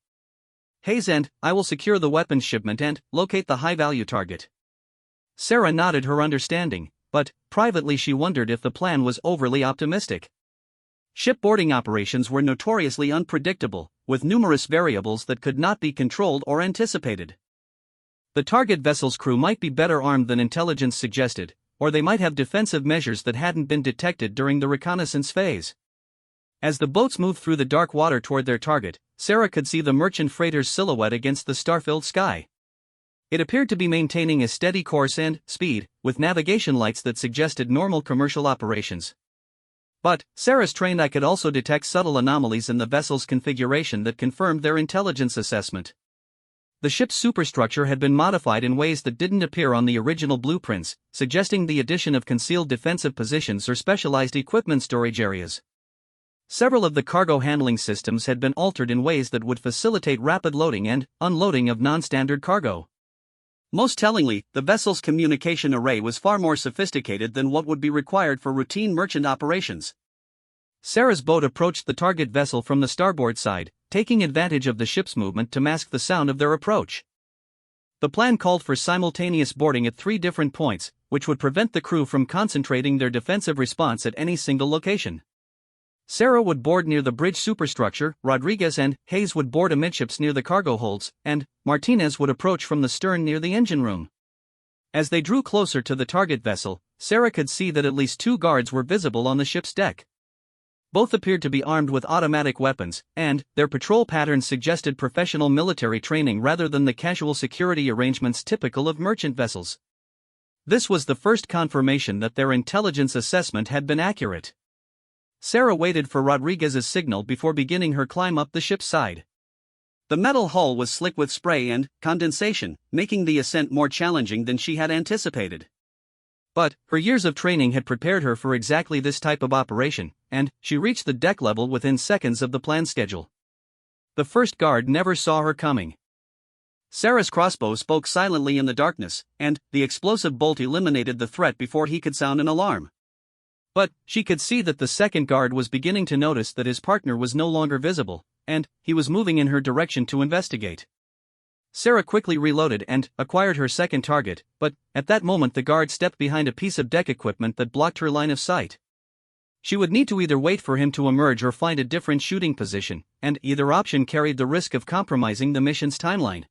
Hayes and I will secure the weapons shipment and locate the high-value target. Sarah nodded her understanding, but privately she wondered if the plan was overly optimistic. Shipboarding operations were notoriously unpredictable, with numerous variables that could not be controlled or anticipated. The target vessel's crew might be better armed than intelligence suggested, or they might have defensive measures that hadn't been detected during the reconnaissance phase. As the boats moved through the dark water toward their target, Sarah could see the merchant freighter's silhouette against the star-filled sky. It appeared to be maintaining a steady course and speed, with navigation lights that suggested normal commercial operations. But Sarah's trained eye could also detect subtle anomalies in the vessel's configuration that confirmed their intelligence assessment. The ship's superstructure had been modified in ways that didn't appear on the original blueprints, suggesting the addition of concealed defensive positions or specialized equipment storage areas. Several of the cargo handling systems had been altered in ways that would facilitate rapid loading and unloading of non-standard cargo. Most tellingly, the vessel's communication array was far more sophisticated than what would be required for routine merchant operations. Sarah's boat approached the target vessel from the starboard side, taking advantage of the ship's movement to mask the sound of their approach. The plan called for simultaneous boarding at 3 different points, which would prevent the crew from concentrating their defensive response at any single location. Sarah would board near the bridge superstructure, Rodriguez and Hayes would board amidships near the cargo holds, and Martinez would approach from the stern near the engine room. As they drew closer to the target vessel, Sarah could see that at least 2 guards were visible on the ship's deck. Both appeared to be armed with automatic weapons, and their patrol patterns suggested professional military training rather than the casual security arrangements typical of merchant vessels. This was the first confirmation that their intelligence assessment had been accurate. Sarah waited for Rodriguez's signal before beginning her climb up the ship's side. The metal hull was slick with spray and condensation, making the ascent more challenging than she had anticipated. But her years of training had prepared her for exactly this type of operation, and she reached the deck level within seconds of the planned schedule. The first guard never saw her coming. Sarah's crossbow spoke silently in the darkness, and the explosive bolt eliminated the threat before he could sound an alarm. But she could see that the second guard was beginning to notice that his partner was no longer visible, and he was moving in her direction to investigate. Sarah quickly reloaded and acquired her second target, but at that moment the guard stepped behind a piece of deck equipment that blocked her line of sight. She would need to either wait for him to emerge or find a different shooting position, and either option carried the risk of compromising the mission's timeline.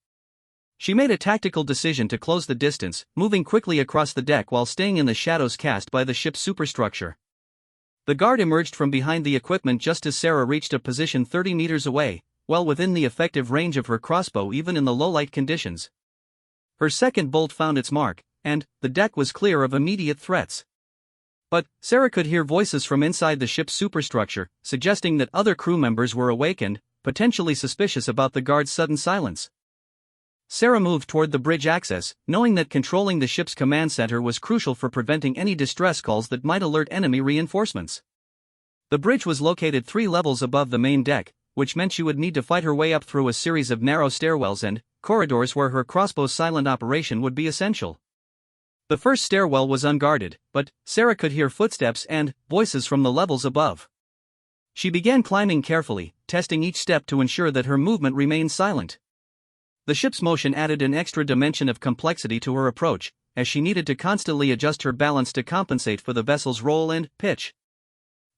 She made a tactical decision to close the distance, moving quickly across the deck while staying in the shadows cast by the ship's superstructure. The guard emerged from behind the equipment just as Sarah reached a position 30 meters away, well within the effective range of her crossbow even in the low-light conditions. Her second bolt found its mark, and the deck was clear of immediate threats. But Sarah could hear voices from inside the ship's superstructure, suggesting that other crew members were awake and potentially suspicious about the guard's sudden silence. Sarah moved toward the bridge access, knowing that controlling the ship's command center was crucial for preventing any distress calls that might alert enemy reinforcements. The bridge was located 3 levels above the main deck, which meant she would need to fight her way up through a series of narrow stairwells and corridors where her crossbow's silent operation would be essential. The first stairwell was unguarded, but Sarah could hear footsteps and voices from the levels above. She began climbing carefully, testing each step to ensure that her movement remained silent. The ship's motion added an extra dimension of complexity to her approach, as she needed to constantly adjust her balance to compensate for the vessel's roll and pitch.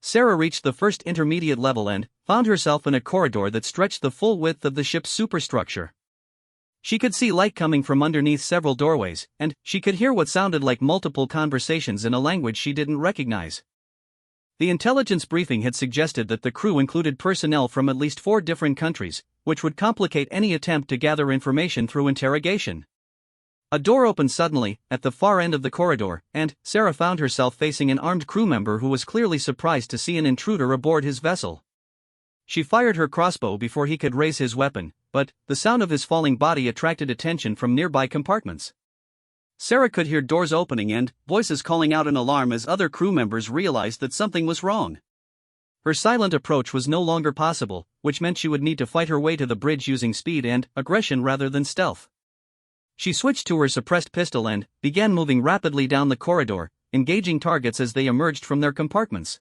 Sarah reached the first intermediate level and found herself in a corridor that stretched the full width of the ship's superstructure. She could see light coming from underneath several doorways, and she could hear what sounded like multiple conversations in a language she didn't recognize. The intelligence briefing had suggested that the crew included personnel from at least 4 different countries, which would complicate any attempt to gather information through interrogation. A door opened suddenly, at the far end of the corridor, and Sarah found herself facing an armed crew member who was clearly surprised to see an intruder aboard his vessel. She fired her crossbow before he could raise his weapon, but the sound of his falling body attracted attention from nearby compartments. Sarah could hear doors opening and voices calling out in alarm as other crew members realized that something was wrong. Her silent approach was no longer possible, which meant she would need to fight her way to the bridge using speed and aggression rather than stealth. She switched to her suppressed pistol and began moving rapidly down the corridor, engaging targets as they emerged from their compartments.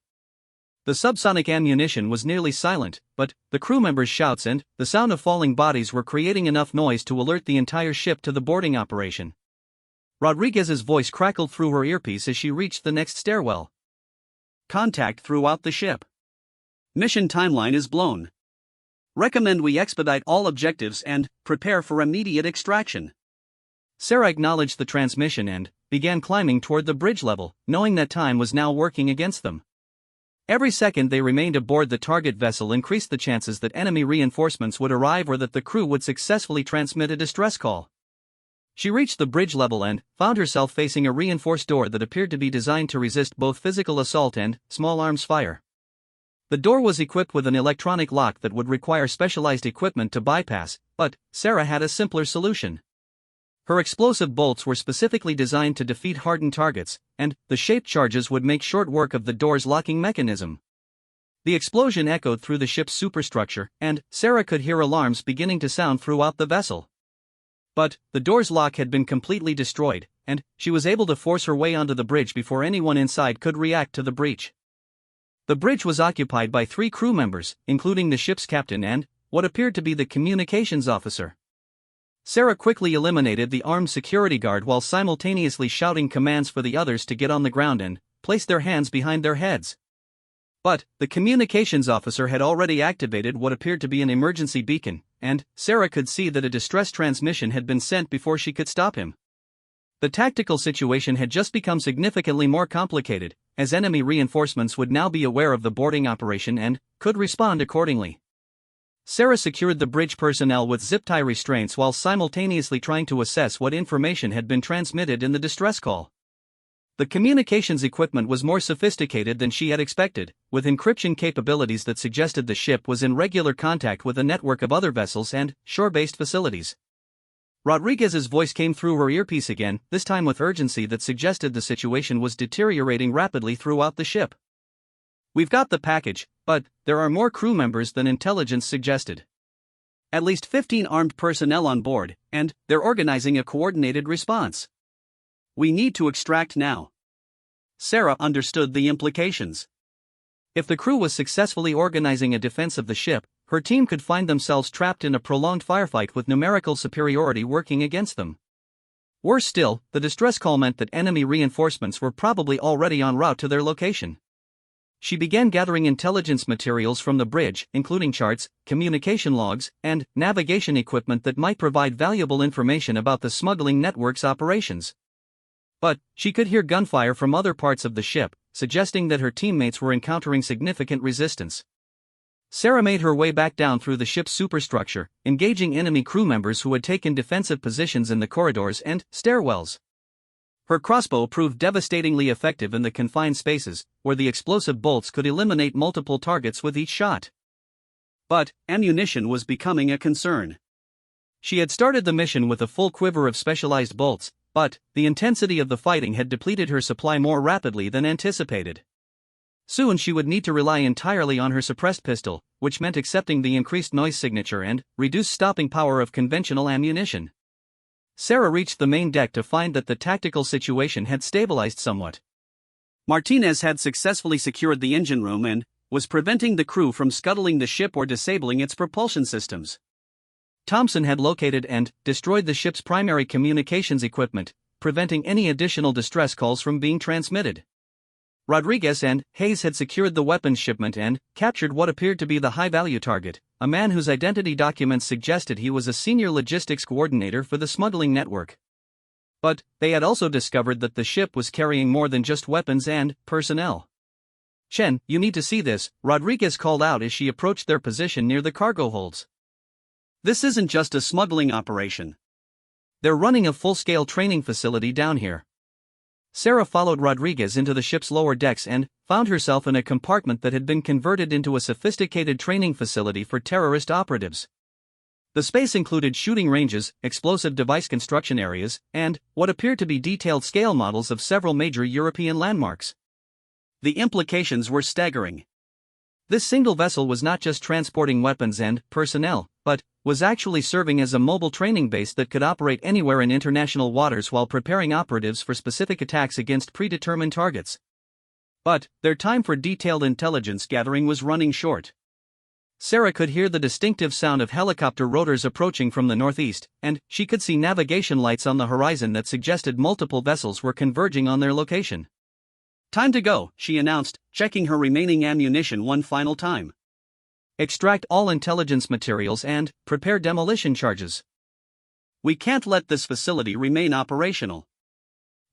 The subsonic ammunition was nearly silent, but the crew members' shouts and the sound of falling bodies were creating enough noise to alert the entire ship to the boarding operation. Rodriguez's voice crackled through her earpiece as she reached the next stairwell. Contact throughout the ship. Mission timeline is blown. Recommend we expedite all objectives and prepare for immediate extraction. Sarah acknowledged the transmission and began climbing toward the bridge level, knowing that time was now working against them. Every second they remained aboard the target vessel increased the chances that enemy reinforcements would arrive or that the crew would successfully transmit a distress call. She reached the bridge level and found herself facing a reinforced door that appeared to be designed to resist both physical assault and small arms fire. The door was equipped with an electronic lock that would require specialized equipment to bypass, but Sarah had a simpler solution. Her explosive bolts were specifically designed to defeat hardened targets, and the shaped charges would make short work of the door's locking mechanism. The explosion echoed through the ship's superstructure, and Sarah could hear alarms beginning to sound throughout the vessel. But the door's lock had been completely destroyed, and she was able to force her way onto the bridge before anyone inside could react to the breach. The bridge was occupied by 3 crew members, including the ship's captain and what appeared to be the communications officer. Sarah quickly eliminated the armed security guard while simultaneously shouting commands for the others to get on the ground and place their hands behind their heads. But the communications officer had already activated what appeared to be an emergency beacon, and Sarah could see that a distress transmission had been sent before she could stop him. The tactical situation had just become significantly more complicated, as enemy reinforcements would now be aware of the boarding operation and could respond accordingly. Sarah secured the bridge personnel with zip-tie restraints while simultaneously trying to assess what information had been transmitted in the distress call. The communications equipment was more sophisticated than she had expected, with encryption capabilities that suggested the ship was in regular contact with a network of other vessels and shore-based facilities. Rodriguez's voice came through her earpiece again, this time with urgency that suggested the situation was deteriorating rapidly throughout the ship. "We've got the package, but there are more crew members than intelligence suggested. at least 15 armed personnel on board, and they're organizing a coordinated response. We need to extract now. Sarah understood the implications. If the crew was successfully organizing a defense of the ship, her team could find themselves trapped in a prolonged firefight with numerical superiority working against them. Worse still, the distress call meant that enemy reinforcements were probably already en route to their location. She began gathering intelligence materials from the bridge, including charts, communication logs, and navigation equipment that might provide valuable information about the smuggling network's operations. But she could hear gunfire from other parts of the ship, suggesting that her teammates were encountering significant resistance. Sarah made her way back down through the ship's superstructure, engaging enemy crew members who had taken defensive positions in the corridors and stairwells. Her crossbow proved devastatingly effective in the confined spaces, where the explosive bolts could eliminate multiple targets with each shot. But ammunition was becoming a concern. She had started the mission with a full quiver of specialized bolts, but the intensity of the fighting had depleted her supply more rapidly than anticipated. Soon she would need to rely entirely on her suppressed pistol, which meant accepting the increased noise signature and reduced stopping power of conventional ammunition. Sarah reached the main deck to find that the tactical situation had stabilized somewhat. Martinez had successfully secured the engine room and was preventing the crew from scuttling the ship or disabling its propulsion systems. Thompson had located and destroyed the ship's primary communications equipment, preventing any additional distress calls from being transmitted. Rodriguez and Hayes had secured the weapons shipment and captured what appeared to be the high-value target, a man whose identity documents suggested he was a senior logistics coordinator for the smuggling network. But they had also discovered that the ship was carrying more than just weapons and personnel. "Chen, you need to see this," Rodriguez called out as she approached their position near the cargo holds. "This isn't just a smuggling operation. They're running a full-scale training facility down here." Sarah followed Rodriguez into the ship's lower decks and found herself in a compartment that had been converted into a sophisticated training facility for terrorist operatives. The space included shooting ranges, explosive device construction areas, and what appeared to be detailed scale models of several major European landmarks. The implications were staggering. This single vessel was not just transporting weapons and personnel, but was actually serving as a mobile training base that could operate anywhere in international waters while preparing operatives for specific attacks against predetermined targets. But their time for detailed intelligence gathering was running short. Sarah could hear the distinctive sound of helicopter rotors approaching from the northeast, and she could see navigation lights on the horizon that suggested multiple vessels were converging on their location. "Time to go," she announced, checking her remaining ammunition one final time. "Extract all intelligence materials and prepare demolition charges. We can't let this facility remain operational."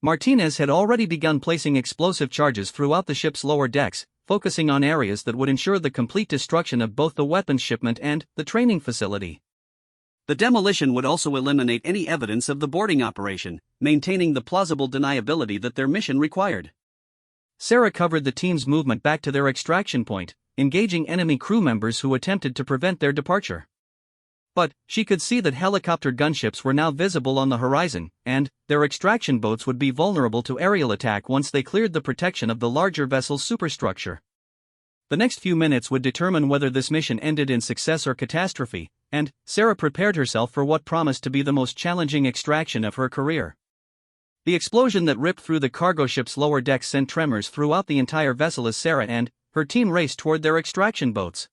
Martinez had already begun placing explosive charges throughout the ship's lower decks, focusing on areas that would ensure the complete destruction of both the weapons shipment and the training facility. The demolition would also eliminate any evidence of the boarding operation, maintaining the plausible deniability that their mission required. Sarah covered the team's movement back to their extraction point, engaging enemy crew members who attempted to prevent their departure. But she could see that helicopter gunships were now visible on the horizon, and their extraction boats would be vulnerable to aerial attack once they cleared the protection of the larger vessel's superstructure. The next few minutes would determine whether this mission ended in success or catastrophe, and Sarah prepared herself for what promised to be the most challenging extraction of her career. The explosion that ripped through the cargo ship's lower decks sent tremors throughout the entire vessel as Sarah and her team raced toward their extraction boats.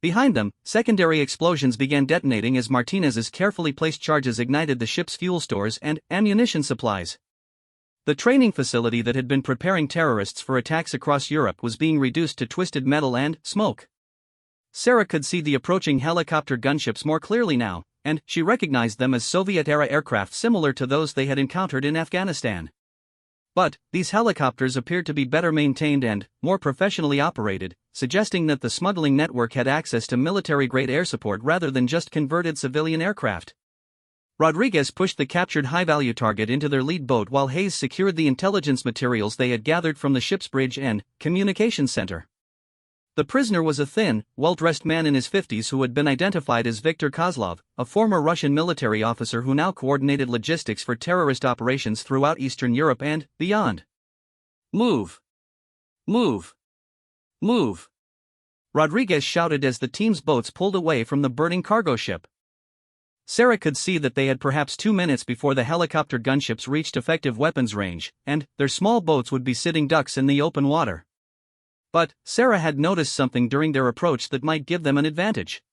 Behind them, secondary explosions began detonating as Martinez's carefully placed charges ignited the ship's fuel stores and ammunition supplies. The training facility that had been preparing terrorists for attacks across Europe was being reduced to twisted metal and smoke. Sarah could see the approaching helicopter gunships more clearly now, and she recognized them as Soviet-era aircraft similar to those they had encountered in Afghanistan. But these helicopters appeared to be better maintained and more professionally operated, suggesting that the smuggling network had access to military-grade air support rather than just converted civilian aircraft. Rodriguez pushed the captured high-value target into their lead boat while Hayes secured the intelligence materials they had gathered from the ship's bridge and communications center. The prisoner was a thin, well-dressed man in his 50s who had been identified as Viktor Kozlov, a former Russian military officer who now coordinated logistics for terrorist operations throughout Eastern Europe and beyond. "Move! Move! Move!" Rodriguez shouted as the team's boats pulled away from the burning cargo ship. Sarah could see that they had perhaps 2 minutes before the helicopter gunships reached effective weapons range, and their small boats would be sitting ducks in the open water. But Sarah had noticed something during their approach that might give them an advantage.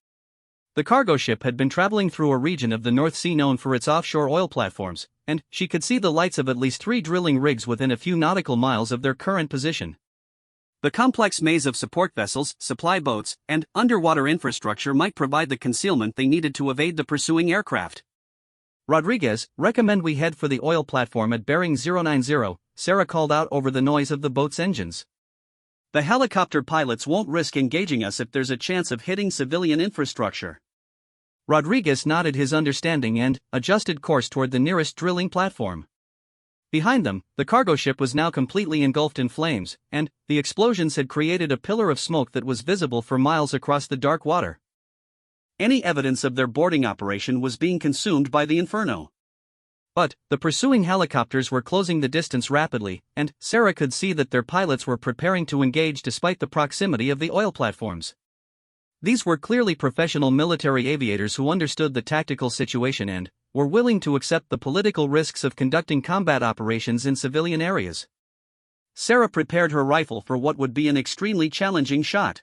The cargo ship had been traveling through a region of the North Sea known for its offshore oil platforms, and she could see the lights of at least 3 drilling rigs within a few nautical miles of their current position. The complex maze of support vessels, supply boats, and underwater infrastructure might provide the concealment they needed to evade the pursuing aircraft. Rodriguez, recommend we head for the oil platform at bearing 090, Sarah called out over the noise of the boat's engines. The helicopter pilots won't risk engaging us if there's a chance of hitting civilian infrastructure. Rodriguez nodded his understanding and adjusted course toward the nearest drilling platform. Behind them, the cargo ship was now completely engulfed in flames, and the explosions had created a pillar of smoke that was visible for miles across the dark water. Any evidence of their boarding operation was being consumed by the inferno. But the pursuing helicopters were closing the distance rapidly, and Sarah could see that their pilots were preparing to engage despite the proximity of the oil platforms. These were clearly professional military aviators who understood the tactical situation and were willing to accept the political risks of conducting combat operations in civilian areas. Sarah prepared her rifle for what would be an extremely challenging shot.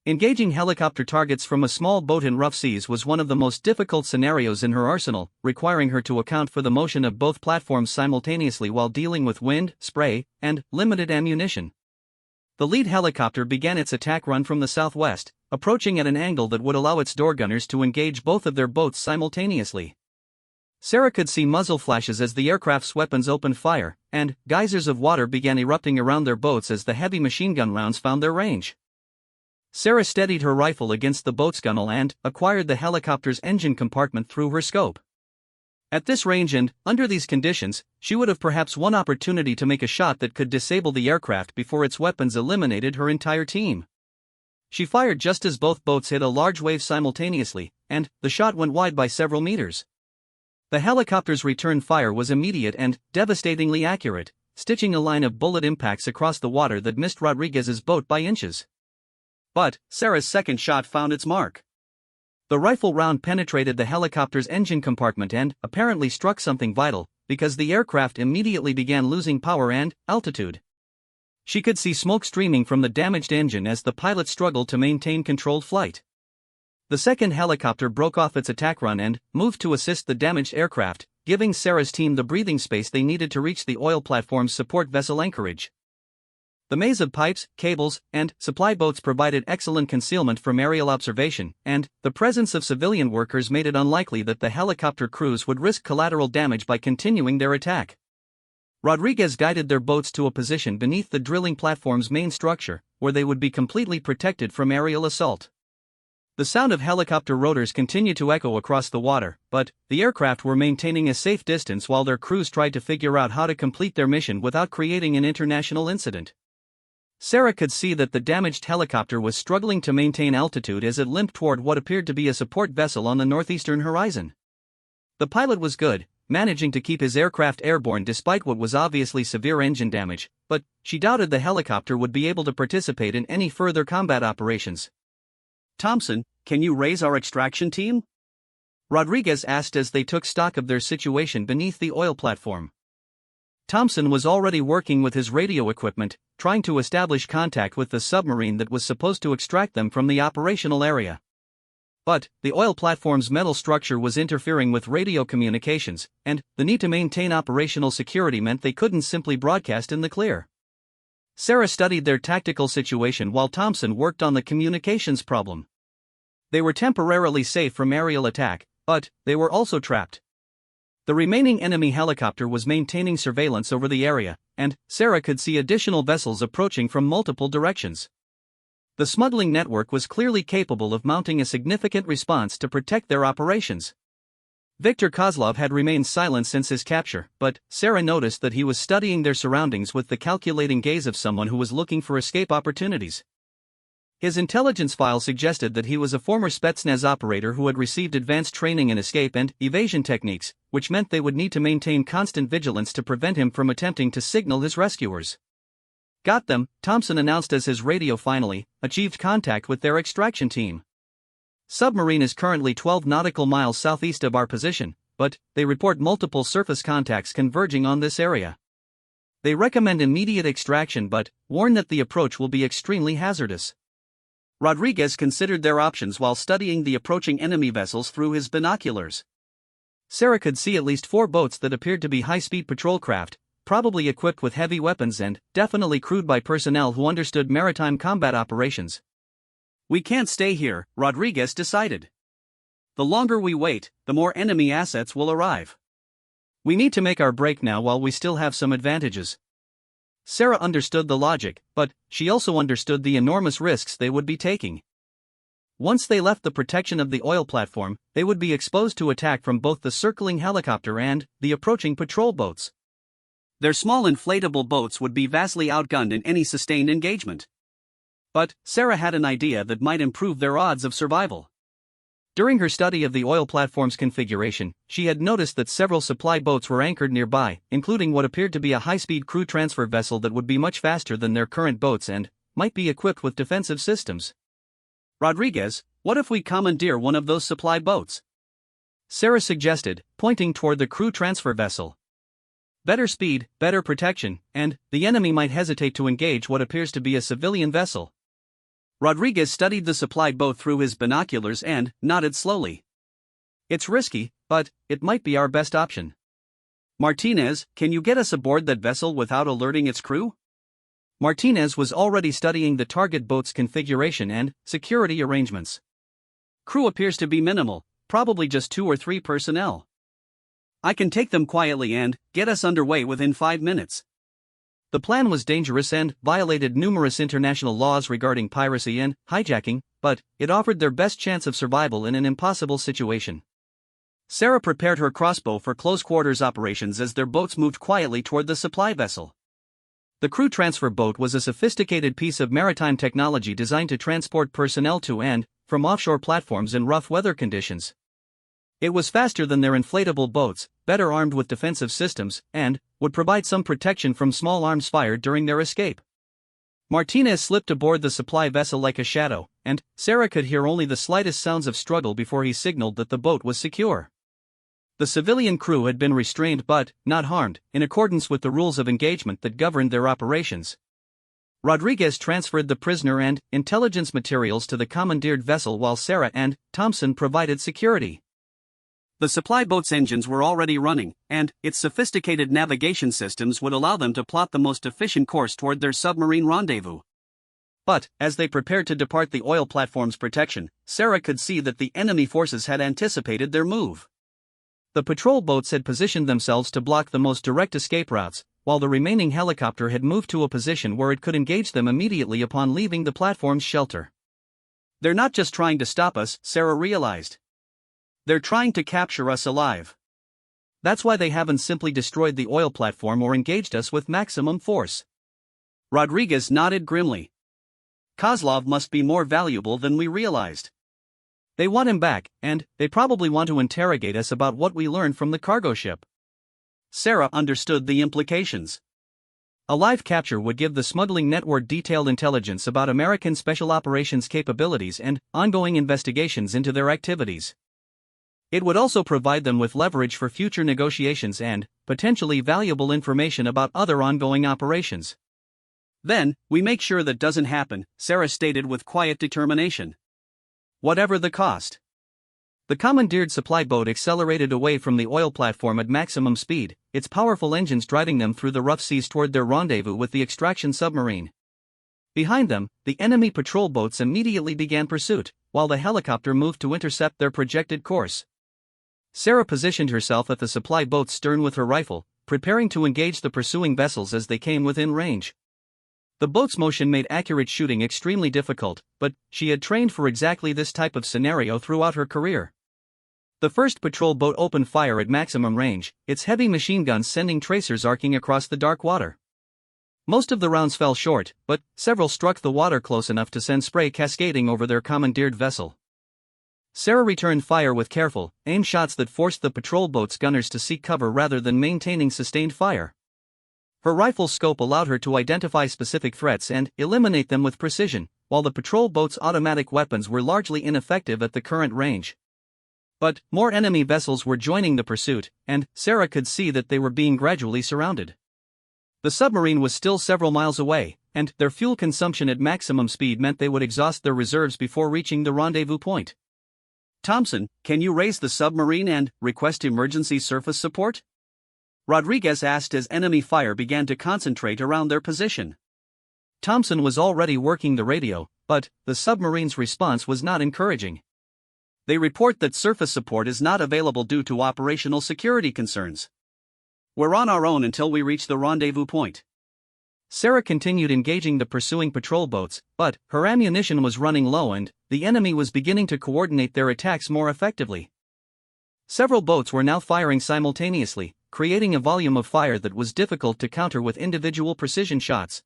Engaging helicopter targets from a small boat in rough seas was one of the most difficult scenarios in her arsenal, requiring her to account for the motion of both platforms simultaneously while dealing with wind, spray, and limited ammunition. The lead helicopter began its attack run from the southwest, approaching at an angle that would allow its door gunners to engage both of their boats simultaneously. Sarah could see muzzle flashes as the aircraft's weapons opened fire, and geysers of water began erupting around their boats as the heavy machine gun rounds found their range. Sarah steadied her rifle against the boat's gunwale and acquired the helicopter's engine compartment through her scope. At this range and under these conditions, she would have perhaps one opportunity to make a shot that could disable the aircraft before its weapons eliminated her entire team. She fired just as both boats hit a large wave simultaneously, and the shot went wide by several meters. The helicopter's return fire was immediate and devastatingly accurate, stitching a line of bullet impacts across the water that missed Rodriguez's boat by inches. But Sarah's second shot found its mark. The rifle round penetrated the helicopter's engine compartment and apparently struck something vital, because the aircraft immediately began losing power and altitude. She could see smoke streaming from the damaged engine as the pilot struggled to maintain controlled flight. The second helicopter broke off its attack run and moved to assist the damaged aircraft, giving Sarah's team the breathing space they needed to reach the oil platform's support vessel anchorage. The maze of pipes, cables, and supply boats provided excellent concealment from aerial observation, and the presence of civilian workers made it unlikely that the helicopter crews would risk collateral damage by continuing their attack. Rodriguez guided their boats to a position beneath the drilling platform's main structure, where they would be completely protected from aerial assault. The sound of helicopter rotors continued to echo across the water, but the aircraft were maintaining a safe distance while their crews tried to figure out how to complete their mission without creating an international incident. Sarah could see that the damaged helicopter was struggling to maintain altitude as it limped toward what appeared to be a support vessel on the northeastern horizon. The pilot was good, managing to keep his aircraft airborne despite what was obviously severe engine damage, but she doubted the helicopter would be able to participate in any further combat operations. "Thompson, can you raise our extraction team?" Rodriguez asked as they took stock of their situation beneath the oil platform. Thompson was already working with his radio equipment, trying to establish contact with the submarine that was supposed to extract them from the operational area. But the oil platform's metal structure was interfering with radio communications, and the need to maintain operational security meant they couldn't simply broadcast in the clear. Sarah studied their tactical situation while Thompson worked on the communications problem. They were temporarily safe from aerial attack, but they were also trapped. The remaining enemy helicopter was maintaining surveillance over the area, and Sarah could see additional vessels approaching from multiple directions. The smuggling network was clearly capable of mounting a significant response to protect their operations. Viktor Kozlov had remained silent since his capture, but Sarah noticed that he was studying their surroundings with the calculating gaze of someone who was looking for escape opportunities. His intelligence file suggested that he was a former Spetsnaz operator who had received advanced training in escape and evasion techniques, which meant they would need to maintain constant vigilance to prevent him from attempting to signal his rescuers. Got them, Thompson announced as his radio finally achieved contact with their extraction team. Submarine is currently 12 nautical miles southeast of our position, but they report multiple surface contacts converging on this area. They recommend immediate extraction but warn that the approach will be extremely hazardous. Rodriguez considered their options while studying the approaching enemy vessels through his binoculars. Sarah could see at least 4 boats that appeared to be high-speed patrol craft, probably equipped with heavy weapons and definitely crewed by personnel who understood maritime combat operations. We can't stay here, Rodriguez decided. The longer we wait, the more enemy assets will arrive. We need to make our break now while we still have some advantages. Sarah understood the logic, but she also understood the enormous risks they would be taking. Once they left the protection of the oil platform, they would be exposed to attack from both the circling helicopter and the approaching patrol boats. Their small inflatable boats would be vastly outgunned in any sustained engagement. But Sarah had an idea that might improve their odds of survival. During her study of the oil platform's configuration, she had noticed that several supply boats were anchored nearby, including what appeared to be a high-speed crew transfer vessel that would be much faster than their current boats and might be equipped with defensive systems. Rodriguez, what if we commandeer one of those supply boats? Sarah suggested, pointing toward the crew transfer vessel. Better speed, better protection, and the enemy might hesitate to engage what appears to be a civilian vessel. Rodriguez studied the supply boat through his binoculars and nodded slowly. It's risky, but it might be our best option. Martinez, can you get us aboard that vessel without alerting its crew? Martinez was already studying the target boat's configuration and security arrangements. Crew appears to be minimal, probably just 2 or 3 personnel. I can take them quietly and get us underway within 5 minutes. The plan was dangerous and violated numerous international laws regarding piracy and hijacking, but it offered their best chance of survival in an impossible situation. Sarah prepared her crossbow for close-quarters operations as their boats moved quietly toward the supply vessel. The crew transfer boat was a sophisticated piece of maritime technology designed to transport personnel to and from offshore platforms in rough weather conditions. It was faster than their inflatable boats, better armed with defensive systems, and would provide some protection from small arms fired during their escape. Martinez slipped aboard the supply vessel like a shadow, and Sarah could hear only the slightest sounds of struggle before he signaled that the boat was secure. The civilian crew had been restrained but not harmed, in accordance with the rules of engagement that governed their operations. Rodriguez transferred the prisoner and intelligence materials to the commandeered vessel while Sarah and Thompson provided security. The supply boat's engines were already running, and its sophisticated navigation systems would allow them to plot the most efficient course toward their submarine rendezvous. But, as they prepared to depart the oil platform's protection, Sarah could see that the enemy forces had anticipated their move. The patrol boats had positioned themselves to block the most direct escape routes, while the remaining helicopter had moved to a position where it could engage them immediately upon leaving the platform's shelter. They're not just trying to stop us, Sarah realized. They're trying to capture us alive. That's why they haven't simply destroyed the oil platform or engaged us with maximum force. Rodriguez nodded grimly. Kozlov must be more valuable than we realized. They want him back, and they probably want to interrogate us about what we learned from the cargo ship. Sarah understood the implications. A live capture would give the smuggling network detailed intelligence about American Special Operations capabilities and ongoing investigations into their activities. It would also provide them with leverage for future negotiations and, potentially valuable information about other ongoing operations. Then, we make sure that doesn't happen, Sarah stated with quiet determination. Whatever the cost. The commandeered supply boat accelerated away from the oil platform at maximum speed, its powerful engines driving them through the rough seas toward their rendezvous with the extraction submarine. Behind them, the enemy patrol boats immediately began pursuit, while the helicopter moved to intercept their projected course. Sarah positioned herself at the supply boat's stern with her rifle, preparing to engage the pursuing vessels as they came within range. The boat's motion made accurate shooting extremely difficult, but she had trained for exactly this type of scenario throughout her career. The first patrol boat opened fire at maximum range, its heavy machine guns sending tracers arcing across the dark water. Most of the rounds fell short, but several struck the water close enough to send spray cascading over their commandeered vessel. Sarah returned fire with careful, aimed shots that forced the patrol boat's gunners to seek cover rather than maintaining sustained fire. Her rifle scope allowed her to identify specific threats and eliminate them with precision, while the patrol boat's automatic weapons were largely ineffective at the current range. But more enemy vessels were joining the pursuit, and Sarah could see that they were being gradually surrounded. The submarine was still several miles away, and their fuel consumption at maximum speed meant they would exhaust their reserves before reaching the rendezvous point. "Thompson, can you raise the submarine and request emergency surface support?" Rodriguez asked as enemy fire began to concentrate around their position. Thompson was already working the radio, but the submarine's response was not encouraging. "They report that surface support is not available due to operational security concerns. We're on our own until we reach the rendezvous point." Sarah continued engaging the pursuing patrol boats, but her ammunition was running low and the enemy was beginning to coordinate their attacks more effectively. Several boats were now firing simultaneously, creating a volume of fire that was difficult to counter with individual precision shots.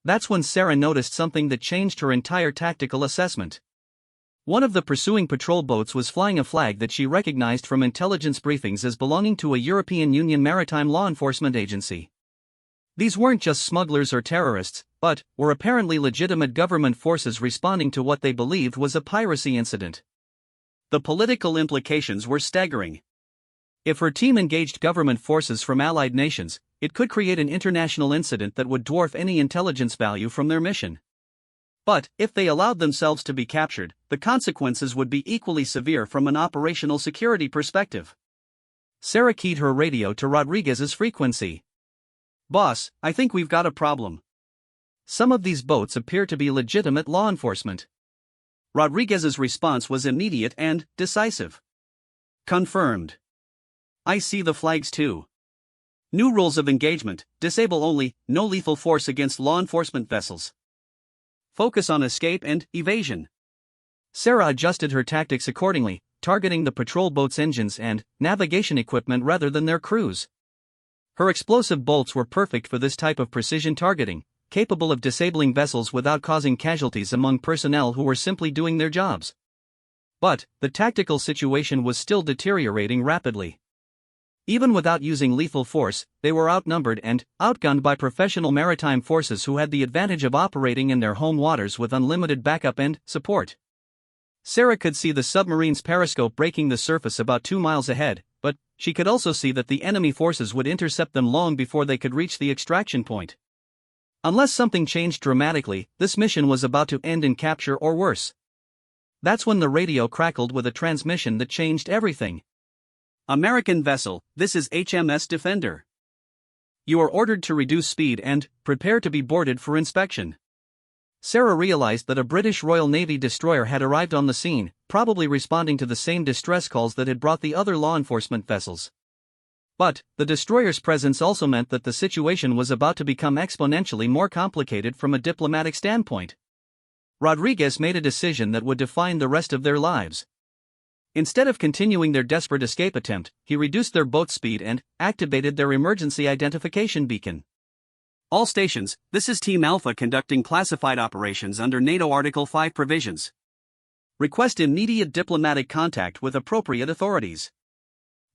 That's when Sarah noticed something that changed her entire tactical assessment. One of the pursuing patrol boats was flying a flag that she recognized from intelligence briefings as belonging to a European Union maritime law enforcement agency. These weren't just smugglers or terrorists, but were apparently legitimate government forces responding to what they believed was a piracy incident. The political implications were staggering. If her team engaged government forces from allied nations, it could create an international incident that would dwarf any intelligence value from their mission. But if they allowed themselves to be captured, the consequences would be equally severe from an operational security perspective. Sarah keyed her radio to Rodriguez's frequency. "Boss, I think we've got a problem. Some of these boats appear to be legitimate law enforcement." Rodriguez's response was immediate and decisive. "Confirmed. I see the flags too. New rules of engagement: disable only, no lethal force against law enforcement vessels. Focus on escape and evasion." Sarah adjusted her tactics accordingly, targeting the patrol boat's engines and navigation equipment rather than their crews. Her explosive bolts were perfect for this type of precision targeting, capable of disabling vessels without causing casualties among personnel who were simply doing their jobs. But the tactical situation was still deteriorating rapidly. Even without using lethal force, they were outnumbered and outgunned by professional maritime forces who had the advantage of operating in their home waters with unlimited backup and support. Sarah could see the submarine's periscope breaking the surface about 2 miles ahead, but she could also see that the enemy forces would intercept them long before they could reach the extraction point. Unless something changed dramatically, this mission was about to end in capture or worse. That's when the radio crackled with a transmission that changed everything. "American vessel, this is HMS Defender. You are ordered to reduce speed and prepare to be boarded for inspection." Sarah realized that a British Royal Navy destroyer had arrived on the scene, probably responding to the same distress calls that had brought the other law enforcement vessels. But the destroyer's presence also meant that the situation was about to become exponentially more complicated from a diplomatic standpoint. Rodriguez made a decision that would define the rest of their lives. Instead of continuing their desperate escape attempt, he reduced their boat speed and activated their emergency identification beacon. "All stations, this is Team Alpha conducting classified operations under NATO Article 5 provisions. Request immediate diplomatic contact with appropriate authorities."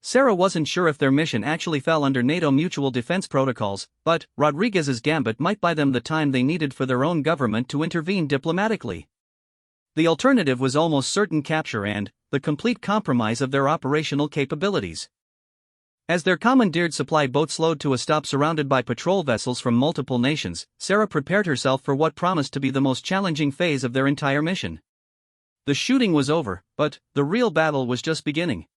Sarah wasn't sure if their mission actually fell under NATO mutual defense protocols, but Rodriguez's gambit might buy them the time they needed for their own government to intervene diplomatically. The alternative was almost certain capture and the complete compromise of their operational capabilities. As their commandeered supply boat slowed to a stop surrounded by patrol vessels from multiple nations, Sarah prepared herself for what promised to be the most challenging phase of their entire mission. The shooting was over, but the real battle was just beginning.